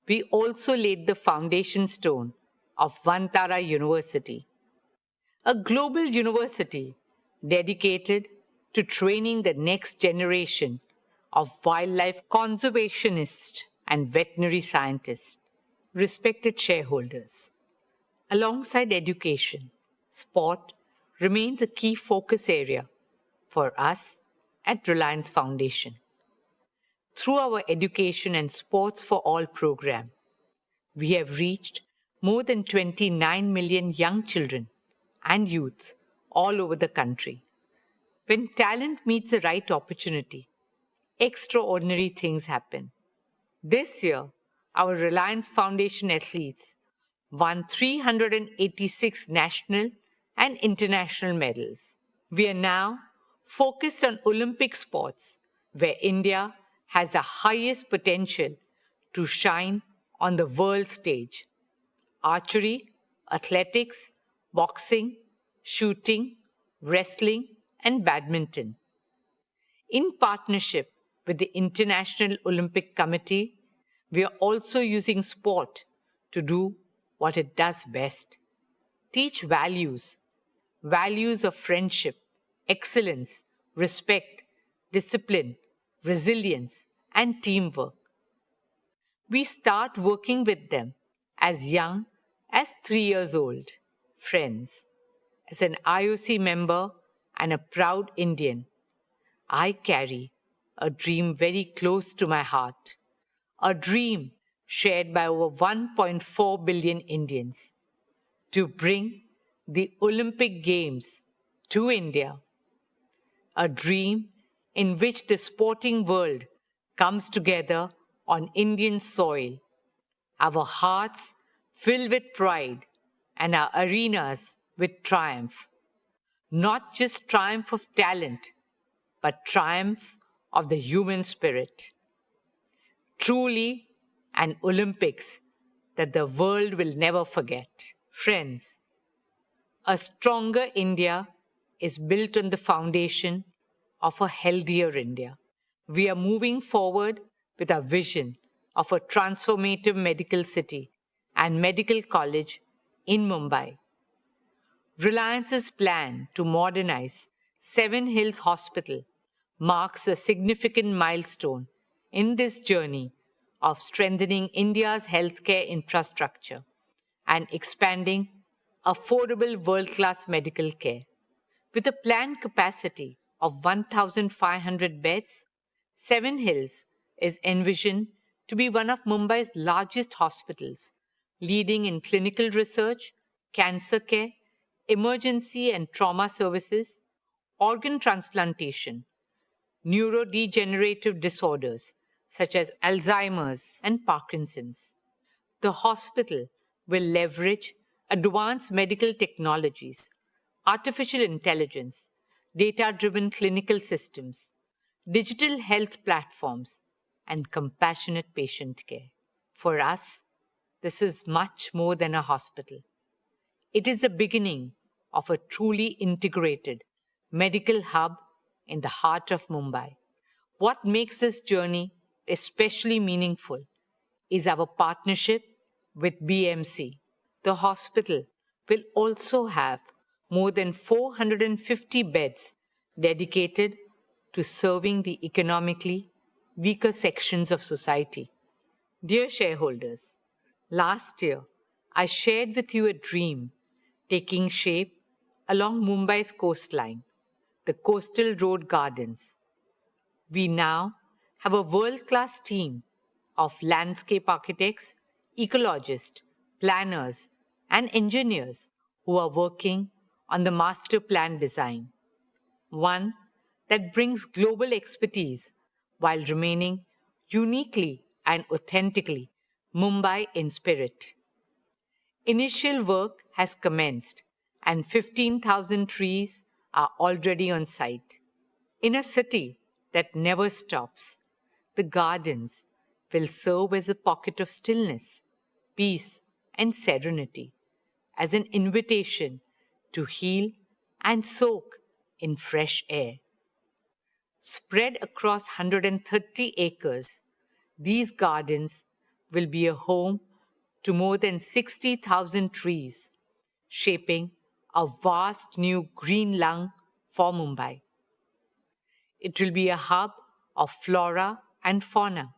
we also laid the foundation stone of Vantara University, a global university dedicated to training the next generation of wildlife conservationists and veterinary scientists. Respected shareholders, alongside education, sport remains a key focus area for us at Reliance Foundation. Through our Education and Sports for All program, we have reached more than 29 million young children and youths all over the country. When talent meets the right opportunity, extraordinary things happen. This year, our Reliance Foundation athletes won 386 national and international medals. We are now focused on Olympic sports, where India has the highest potential to shine on the world stage. Archery, athletics, boxing, shooting, wrestling, and badminton. In partnership with the International Olympic Committee, we are also using sport to do what it does best. Teach values of friendship, excellence, respect, discipline, resilience, and teamwork. We start working with them as young as 3 years old. Friends, as an IOC member and a proud Indian, I carry a dream very close to my heart, a dream shared by over 1.4 billion Indians, to bring the Olympic Games to India, a dream in which the sporting world comes together on Indian soil, our hearts filled with pride and our arenas with triumph. Not just triumph of talent, but triumph of the human spirit. Truly an Olympics that the world will never forget. Friends, a stronger India is built on the foundation of a healthier India. We are moving forward with our vision of a transformative medical city and medical college in Mumbai. Reliance's plan to modernize Seven Hills Hospital marks a significant milestone in this journey of strengthening India's healthcare infrastructure and expanding affordable world-class medical care. With a planned capacity of 1,500 beds, Seven Hills is envisioned to be one of Mumbai's largest hospitals, leading in clinical research, cancer care, emergency and trauma services, organ transplantation, neurodegenerative disorders such as Alzheimer's and Parkinson's. The hospital will leverage advanced medical technologies, artificial intelligence, data-driven clinical systems, digital health platforms, and compassionate patient care. For us, this is much more than a hospital. It is the beginning of a truly integrated medical hub in the heart of Mumbai. What makes this journey especially meaningful is our partnership with BMC. The hospital will also have more than 450 beds dedicated to serving the economically weaker sections of society. Dear shareholders, last year I shared with you a dream taking shape along Mumbai's coastline, the Coastal Road Gardens. We now have a world-class team of landscape architects, ecologists, planners, and engineers who are working on the master plan design, one that brings global expertise while remaining uniquely and authentically Mumbai in spirit. Initial work has commenced and 15,000 trees are already on site. In a city that never stops, the gardens will serve as a pocket of stillness, peace, and serenity, as an invitation to heal and soak in fresh air. Spread across 130 acres, these gardens will be a home to more than 60,000 trees, shaping a vast new green lung for Mumbai. It will be a hub of flora and fauna,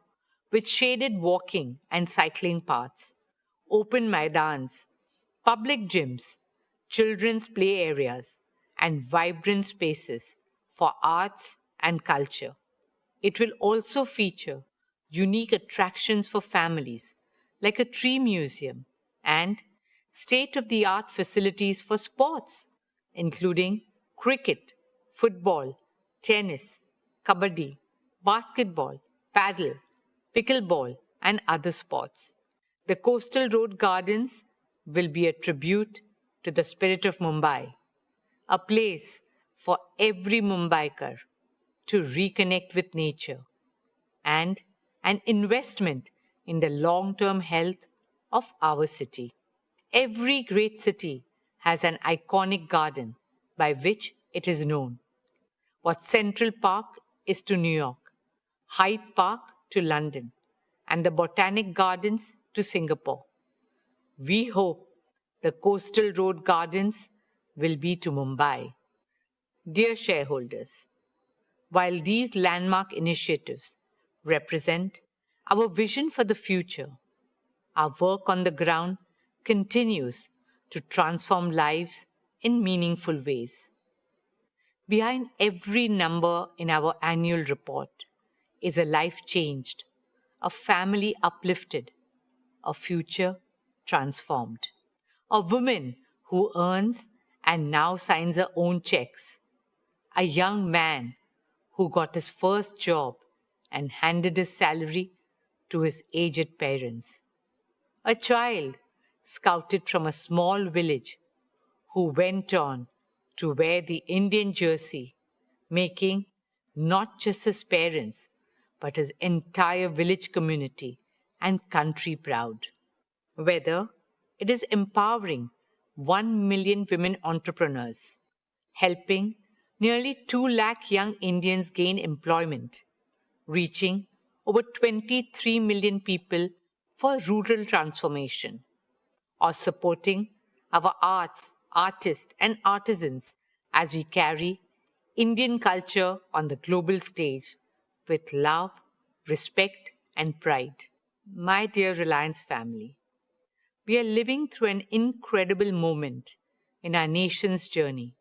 with shaded walking and cycling paths, open maidans, public gyms, children's play areas, and vibrant spaces for arts and culture. It will also feature unique attractions for families, like a tree museum and state-of-the-art facilities for sports, including cricket, football, tennis, kabaddi, basketball, paddle, pickleball, and other sports. The Coastal Road Gardens will be a tribute to the spirit of Mumbai, a place for every Mumbaikar to reconnect with nature, and an investment in the long-term health of our city. Every great city has an iconic garden by which it is known. What Central Park is to New York, Hyde Park to London, and the Botanic Gardens to Singapore. We hope the Coastal Road Gardens will be to Mumbai. Dear shareholders, while these landmark initiatives represent our vision for the future, our work on the ground continues to transform lives in meaningful ways. Behind every number in our annual report is a life changed, a family uplifted, a future transformed, a woman who earns and now signs her own checks, a young man who got his first job and handed his salary to his aged parents, a child scouted from a small village who went on to wear the Indian jersey, making not just his parents, but his entire village community and country proud. Whether it is empowering 1 million women entrepreneurs, helping nearly 2 lakh young Indians gain employment, reaching over 23 million people for rural transformation, or supporting our arts, artists, and artisans as we carry Indian culture on the global stage with love, respect, and pride. My dear Reliance family, we are living through an incredible moment in our nation's journey.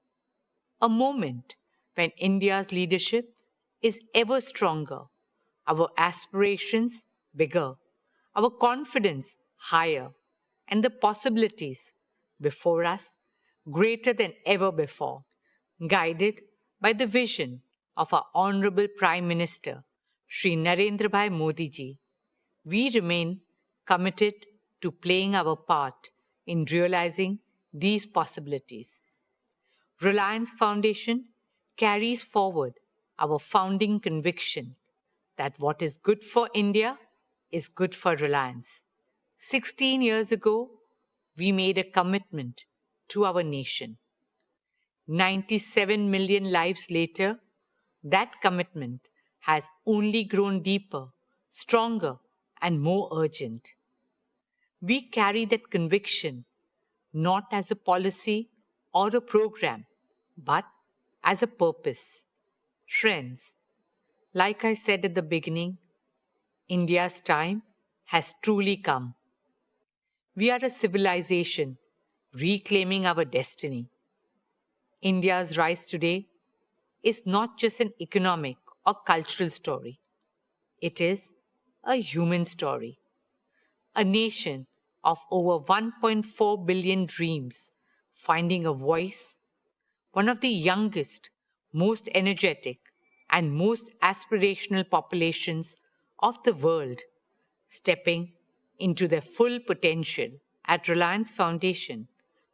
A moment when India's leadership is ever stronger, our aspirations bigger, our confidence higher, and the possibilities before us greater than ever before. Guided by the vision of our Honorable Prime Minister, Shri Narendra Modi ji, we remain committed to playing our part in realizing these possibilities. Reliance Foundation carries forward our founding conviction that what is good for India is good for Reliance. 16 years ago, we made a commitment to our nation. 97 million lives later, that commitment has only grown deeper, stronger, and more urgent. We carry that conviction not as a policy or a program, but as a purpose. Friends, like I said at the beginning, India's time has truly come. We are a civilization reclaiming our destiny. India's rise today is not just an economic or cultural story. It is a human story. A nation of over 1.4 billion dreams finding a voice, one of the youngest, most energetic, and most aspirational populations of the world, stepping into their full potential. At Reliance Foundation,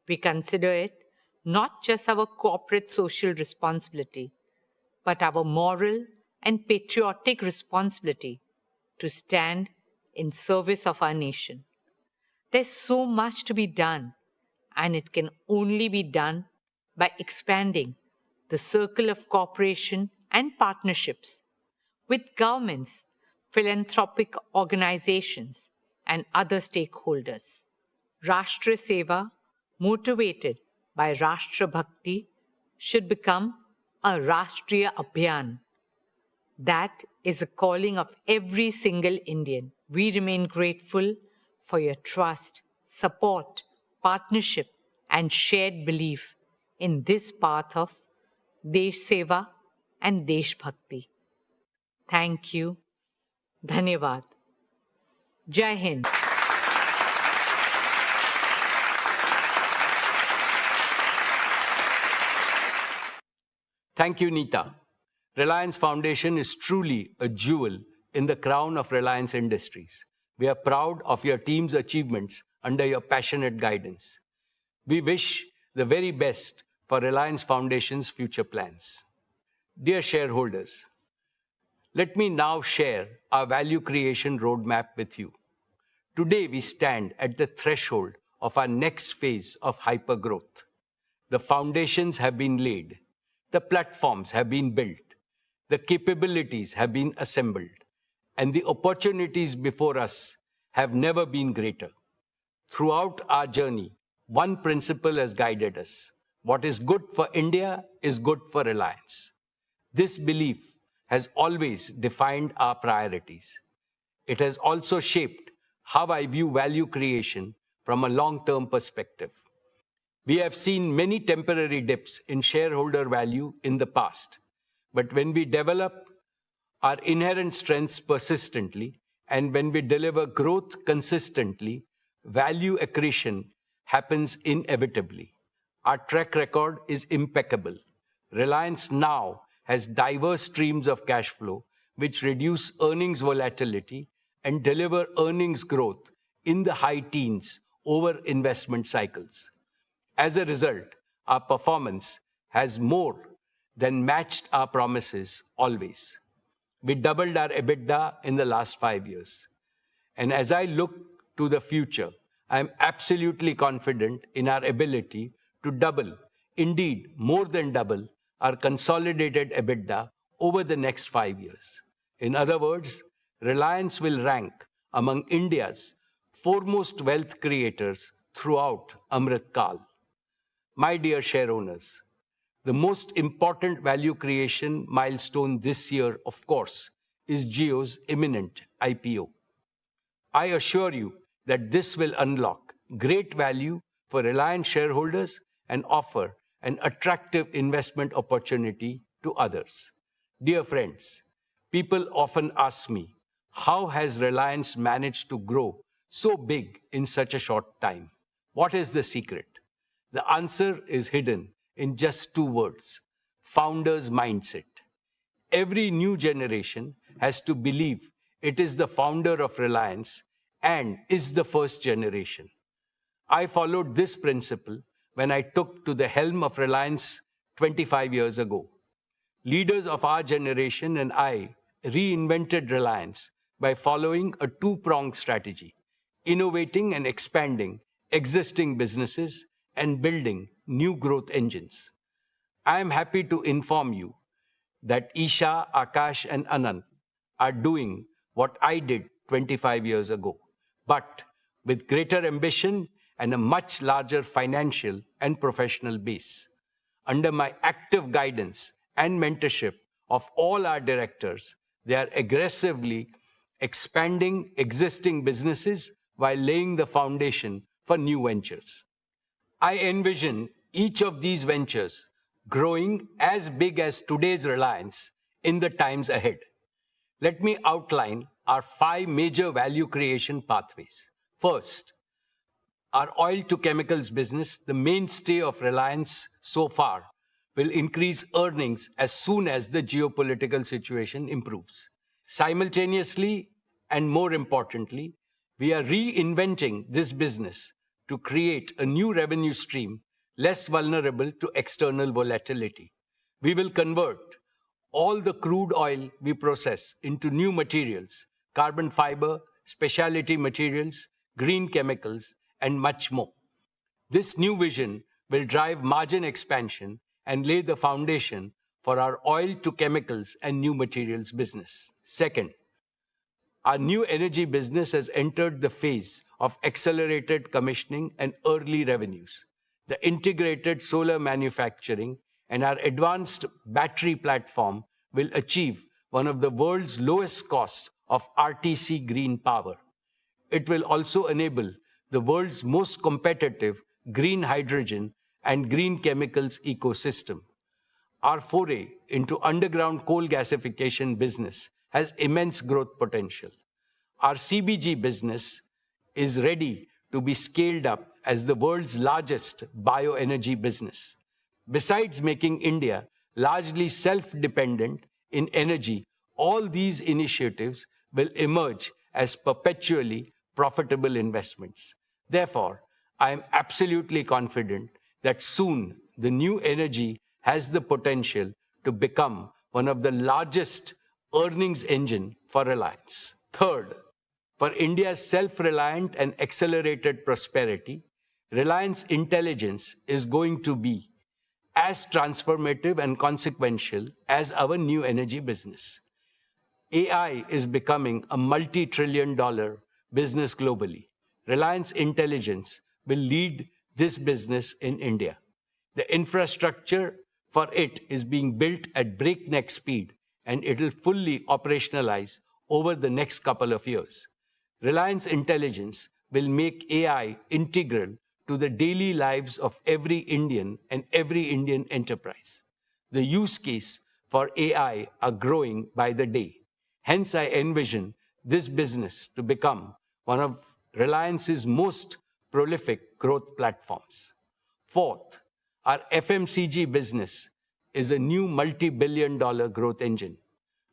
we consider it not just our corporate social responsibility, but our moral and patriotic responsibility to stand in service of our nation. There's so much to be done, and it can only be done by expanding the circle of cooperation and partnerships with governments, philanthropic organizations, and other stakeholders. Rashtra Seva, motivated by Rashtra Bhakti, should become a Rashtriya Abhiyan. That is a calling of every single Indian. We remain grateful for your trust, support, partnership, and shared belief in this path of Desh Seva and Desh Bhakti. Thank you. Dhanyavad. Jai Hind. Thank you, Neeta. Reliance Foundation is truly a jewel in the crown of Reliance Industries. We are proud of your team's achievements under your passionate guidance. We wish the very best for Reliance Foundation's future plans. Dear shareholders, let me now share our value creation roadmap with you. Today, we stand at the threshold of our next phase of hypergrowth. The foundations have been laid. The platforms have been built. The capabilities have been assembled. And the opportunities before us have never been greater. Throughout our journey, one principle has guided us. What is good for India is good for Reliance. This belief has always defined our priorities. It has also shaped how I view value creation from a long-term perspective. We have seen many temporary dips in shareholder value in the past, but when we develop our inherent strengths persistently and when we deliver growth consistently, value accretion happens inevitably. Our track record is impeccable. Reliance now has diverse streams of cash flow which reduce earnings volatility and deliver earnings growth in the high teens over investment cycles. As a result, our performance has more than matched our promises always. We doubled our EBITDA in the last 5 years. And as I look to the future, I am absolutely confident in our ability to double, indeed more than double, our consolidated EBITDA over the next 5 years. In other words, Reliance will rank among India's foremost wealth creators throughout Amrit Kal. My dear shareowners, the most important value creation milestone this year, of course, is Jio's imminent IPO. I assure you that this will unlock great value for Reliance shareholders and offer an attractive investment opportunity to others. Dear friends, people often ask me, how has Reliance managed to grow so big in such a short time? What is the secret? The answer is hidden in just 2 words: founder's mindset. Every new generation has to believe it is the founder of Reliance and is the first generation. I followed this principle when I took to the helm of Reliance 25 years ago. Leaders of our generation and I reinvented Reliance by following a 2-pronged strategy: innovating and expanding existing businesses and building new growth engines. I am happy to inform you that Isha, Akash, and Anant are doing what I did 25 years ago, but with greater ambition and a much larger financial and professional base. Under my active guidance and mentorship of all our directors, they are aggressively expanding existing businesses while laying the foundation for new ventures. I envision each of these ventures growing as big as today's Reliance in the times ahead. Let me outline our 5 major value creation pathways. First, our oil to chemicals business, the mainstay of Reliance so far, will increase earnings as soon as the geopolitical situation improves. Simultaneously, and more importantly, we are reinventing this business to create a new revenue stream less vulnerable to external volatility. We will convert all the crude oil we process into new materials, carbon fiber, specialty materials, green chemicals, and much more. This new vision will drive margin expansion and lay the foundation for our oil to chemicals and new materials business. Second, our new energy business has entered the phase of accelerated commissioning and early revenues. The integrated solar manufacturing and our advanced battery platform will achieve one of the world's lowest cost of RTC green power. It will also enable the world's most competitive green hydrogen and green chemicals ecosystem. Our foray into underground coal gasification business has immense growth potential. Our CBG business is ready to be scaled up as the world's largest bioenergy business. Besides making India largely self-dependent in energy, all these initiatives will emerge as perpetually profitable investments. Therefore, I am absolutely confident that soon the new energy has the potential to become one of the largest earnings engine for Reliance. Third, for India's self-reliant and accelerated prosperity, Reliance Intelligence is going to be as transformative and consequential as our new energy business. AI is becoming a multi-trillion-dollar business globally. Reliance Intelligence will lead this business in India. The infrastructure for it is being built at breakneck speed, and it will fully operationalize over the next couple of years. Reliance Intelligence will make AI integral to the daily lives of every Indian and every Indian enterprise. The use case for AI are growing by the day. Hence, I envision this business to become one of Reliance's most prolific growth platforms. Fourth, our FMCG business is a new multi-billion-dollar growth engine.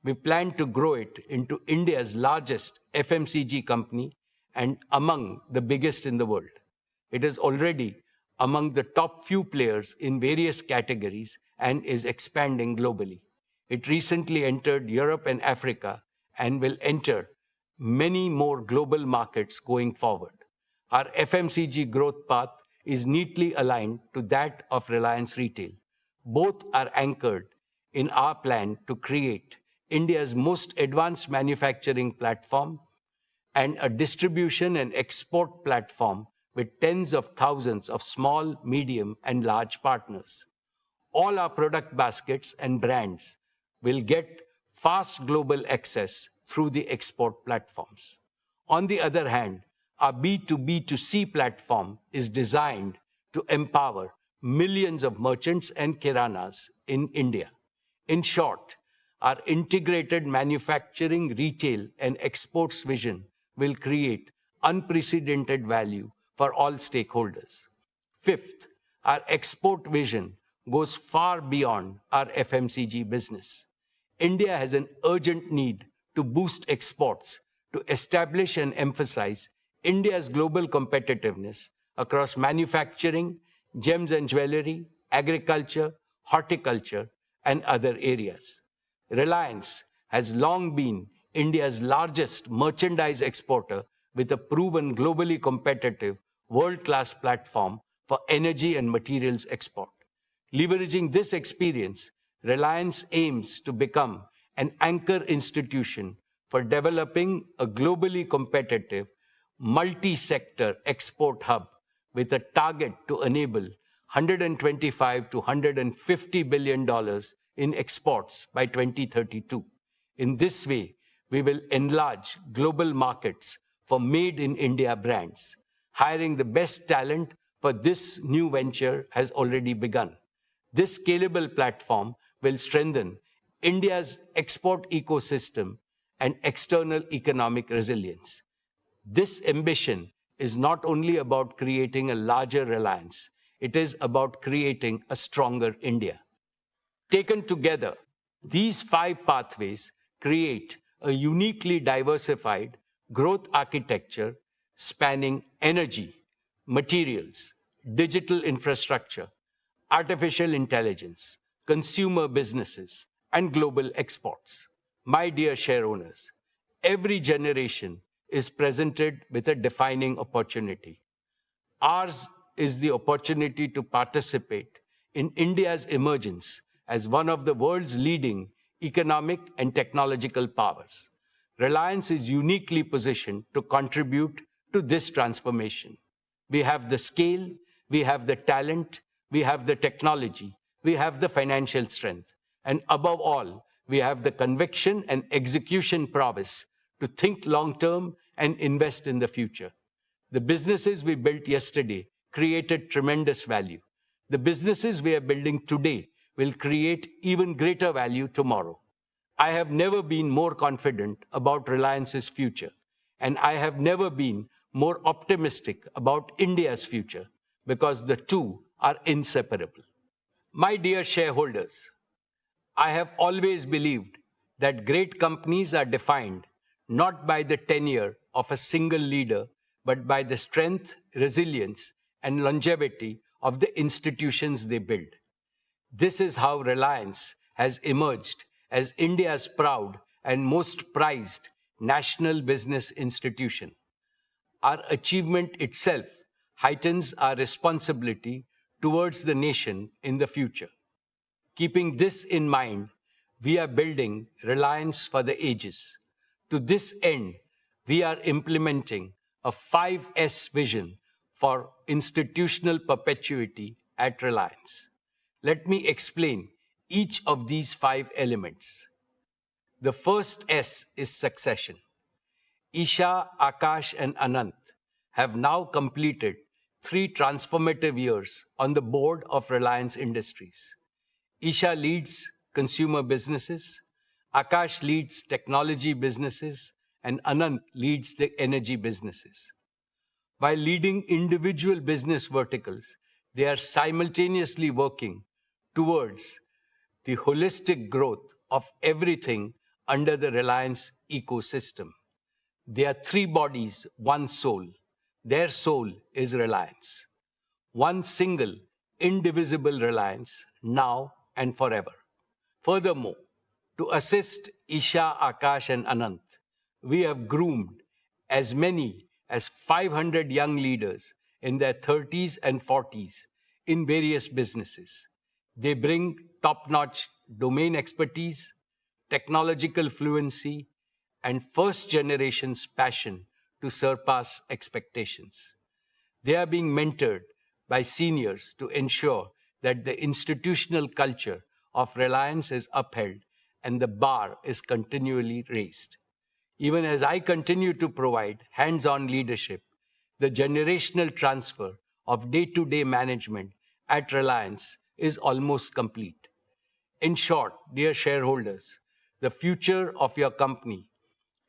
We plan to grow it into India's largest FMCG company and among the biggest in the world. It is already among the top few players in various categories and is expanding globally. It recently entered Europe and Africa and will enter many more global markets going forward. Our FMCG growth path is neatly aligned to that of Reliance Retail. Both are anchored in our plan to create India's most advanced manufacturing platform and a distribution and export platform with tens of thousands of small, medium, and large partners. All our product baskets and brands will get fast global access through the export platforms. On the other hand, our B2B2C platform is designed to empower millions of merchants and kiranas in India. In short, our integrated manufacturing, retail, and exports vision will create unprecedented value for all stakeholders. Fifth, our export vision goes far beyond our FMCG business. India has an urgent need to boost exports, to establish and emphasize India's global competitiveness across manufacturing, gems and jewelry, agriculture, horticulture, and other areas. Reliance has long been India's largest merchandise exporter with a proven globally competitive world-class platform for energy and materials export. Leveraging this experience, Reliance aims to become an anchor institution for developing a globally competitive, multi-sector export hub with a target to enable $125 to $150 billion in exports by 2032. In this way, we will enlarge global markets for made-in-India brands. Hiring the best talent for this new venture has already begun. This scalable platform will strengthen India's export ecosystem and external economic resilience. This ambition is not only about creating a larger Reliance, it is about creating a stronger India. Taken together, these 5 pathways create a uniquely diversified growth architecture spanning energy, materials, digital infrastructure, artificial intelligence, consumer businesses, and global exports. My dear shareowners, every generation is presented with a defining opportunity. Ours is the opportunity to participate in India's emergence as one of the world's leading economic and technological powers. Reliance is uniquely positioned to contribute to this transformation. We have the scale, we have the talent, we have the technology, we have the financial strength, and above all, we have the conviction and execution prowess to think long-term and invest in the future. The businesses we built yesterday created tremendous value. The businesses we are building today will create even greater value tomorrow. I have never been more confident about Reliance's future, and I have never been more optimistic about India's future, because the two are inseparable. My dear shareholders, I have always believed that great companies are defined not by the tenure of a single leader, but by the strength, resilience, and longevity of the institutions they build. This is how Reliance has emerged as India's proud and most prized national business institution. Our achievement itself heightens our responsibility towards the nation in the future. Keeping this in mind, we are building Reliance for the ages. To this end, we are implementing a 5S vision for institutional perpetuity at Reliance. Let me explain each of these 5 elements. The first S is succession. Isha, Akash, and Anant have now completed 3 transformative years on the board of Reliance Industries. Isha leads consumer businesses, Akash leads technology businesses, and Anant leads the energy businesses. While leading individual business verticals, they are simultaneously working towards the holistic growth of everything under the Reliance ecosystem. They are 3 bodies, 1 soul. Their soul is Reliance. One single, indivisible Reliance, now and forever. Furthermore, to assist Isha, Akash, and Anant, we have groomed as many as 500 young leaders in their 30s and 40s in various businesses. They bring top-notch domain expertise, technological fluency, and first-generation's passion to surpass expectations. They are being mentored by seniors to ensure that the institutional culture of Reliance is upheld and the bar is continually raised. Even as I continue to provide hands-on leadership, the generational transfer of day-to-day management at Reliance is almost complete. In short, dear shareholders, the future of your company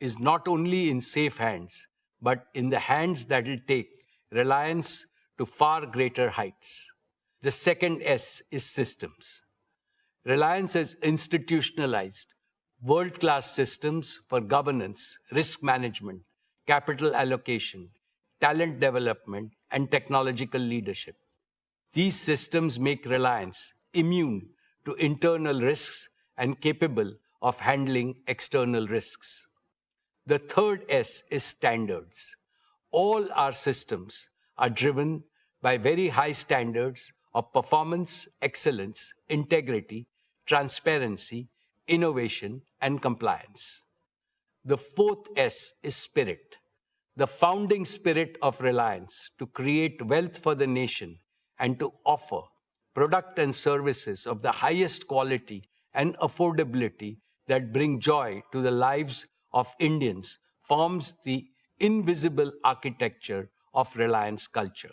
is not only in safe hands, but in the hands that will take Reliance to far greater heights. The second S is systems. Reliance has institutionalized world-class systems for governance, risk management, capital allocation, talent development, and technological leadership. These systems make Reliance immune to internal risks and capable of handling external risks. The third S is standards. All our systems are driven by very high standards of performance, excellence, integrity, transparency, innovation, and compliance. The fourth S is spirit. The founding spirit of Reliance to create wealth for the nation and to offer product and services of the highest quality and affordability that bring joy to the lives of Indians forms the invisible architecture of Reliance culture.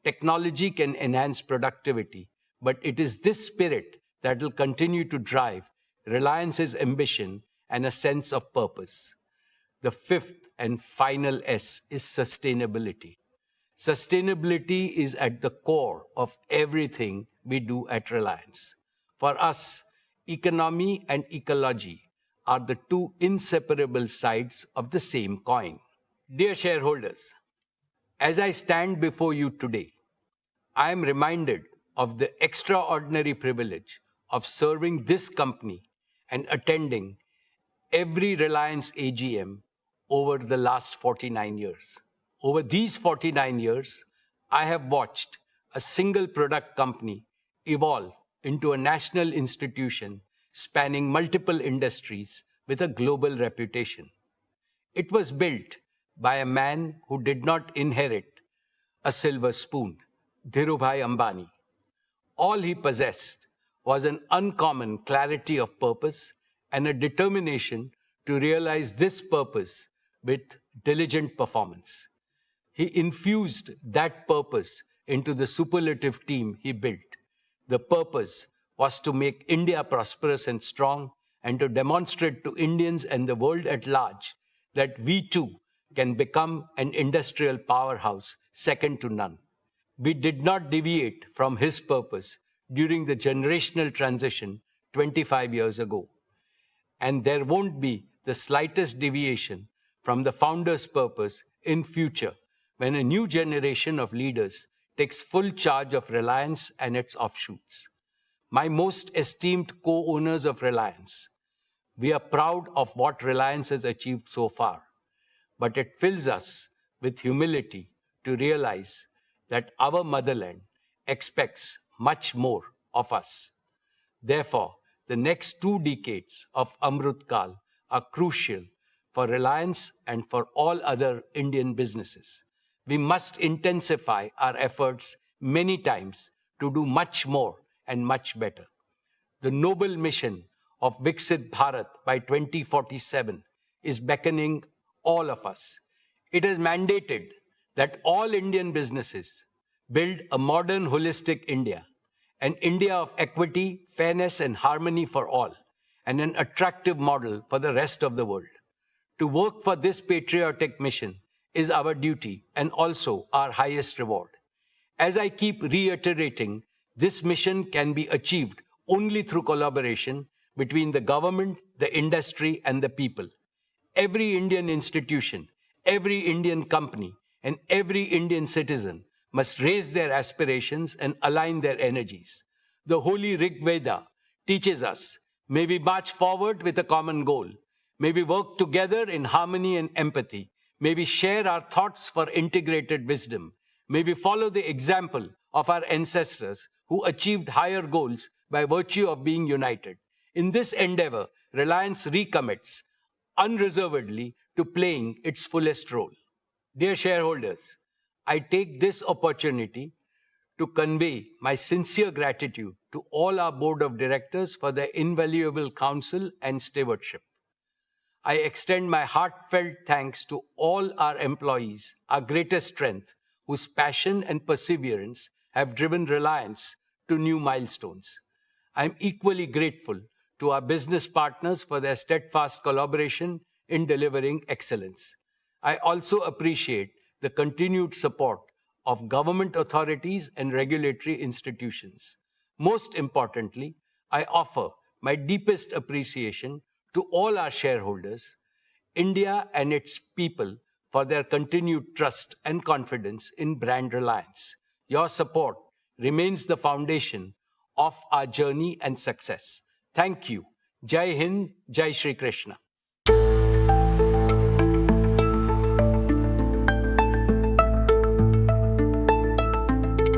Technology can enhance productivity, But it is this spirit that will continue to drive Reliance's ambition and a sense of purpose. The fifth and final S is sustainability. Sustainability is at the core of everything we do at Reliance. For us, economy and ecology are the two inseparable sides of the same coin. Dear shareholders, as I stand before you today, I am reminded of the extraordinary privilege of serving this company and attending every Reliance AGM over the last 49 years. Over these 49 years, I have watched a single product company evolve into a national institution spanning multiple industries with a global reputation. It was built by a man who did not inherit a silver spoon, Dhirubhai Ambani. All he possessed was an uncommon clarity of purpose and a determination to realize this purpose with diligent performance. He infused that purpose into the superlative team he built. The purpose was to make India prosperous and strong and to demonstrate to Indians and the world at large that we too can become an industrial powerhouse second to none. We did not deviate from his purpose during the generational transition 25 years ago. And there won't be the slightest deviation from the founder's purpose in future when a new generation of leaders takes full charge of Reliance and its offshoots. My most esteemed co-owners of Reliance, we are proud of what Reliance has achieved so far, but it fills us with humility to realize that our motherland expects much more of us. Therefore, the next 2 decades of Amrut Kal are crucial for Reliance and for all other Indian businesses. We must intensify our efforts many times to do much more and much better. The noble mission of Viksit Bharat by 2047 is beckoning all of us. It has mandated that all Indian businesses build a modern, holistic India, an India of equity, fairness, and harmony for all, and an attractive model for the rest of the world. To work for this patriotic mission is our duty and also our highest reward. As I keep reiterating, this mission can be achieved only through collaboration between the government, the industry, and the people. Every Indian institution, every Indian company, and every Indian citizen must raise their aspirations and align their energies. The holy Rig Veda teaches us, may we march forward with a common goal. May we work together in harmony and empathy. May we share our thoughts for integrated wisdom. May we follow the example of our ancestors who achieved higher goals by virtue of being united. In this endeavor, Reliance recommits unreservedly to playing its fullest role. Dear shareholders, I take this opportunity to convey my sincere gratitude to all our board of directors for their invaluable counsel and stewardship. I extend my heartfelt thanks to all our employees, our greatest strength, whose passion and perseverance have driven Reliance to new milestones. I am equally grateful to our business partners for their steadfast collaboration in delivering excellence. I also appreciate the continued support of government authorities and regulatory institutions. Most importantly, I offer my deepest appreciation to all our shareholders, India and its people, for their continued trust and confidence in brand Reliance. Your support remains the foundation of our journey and success. Thank you. Jai Hind, Jai Shri Krishna.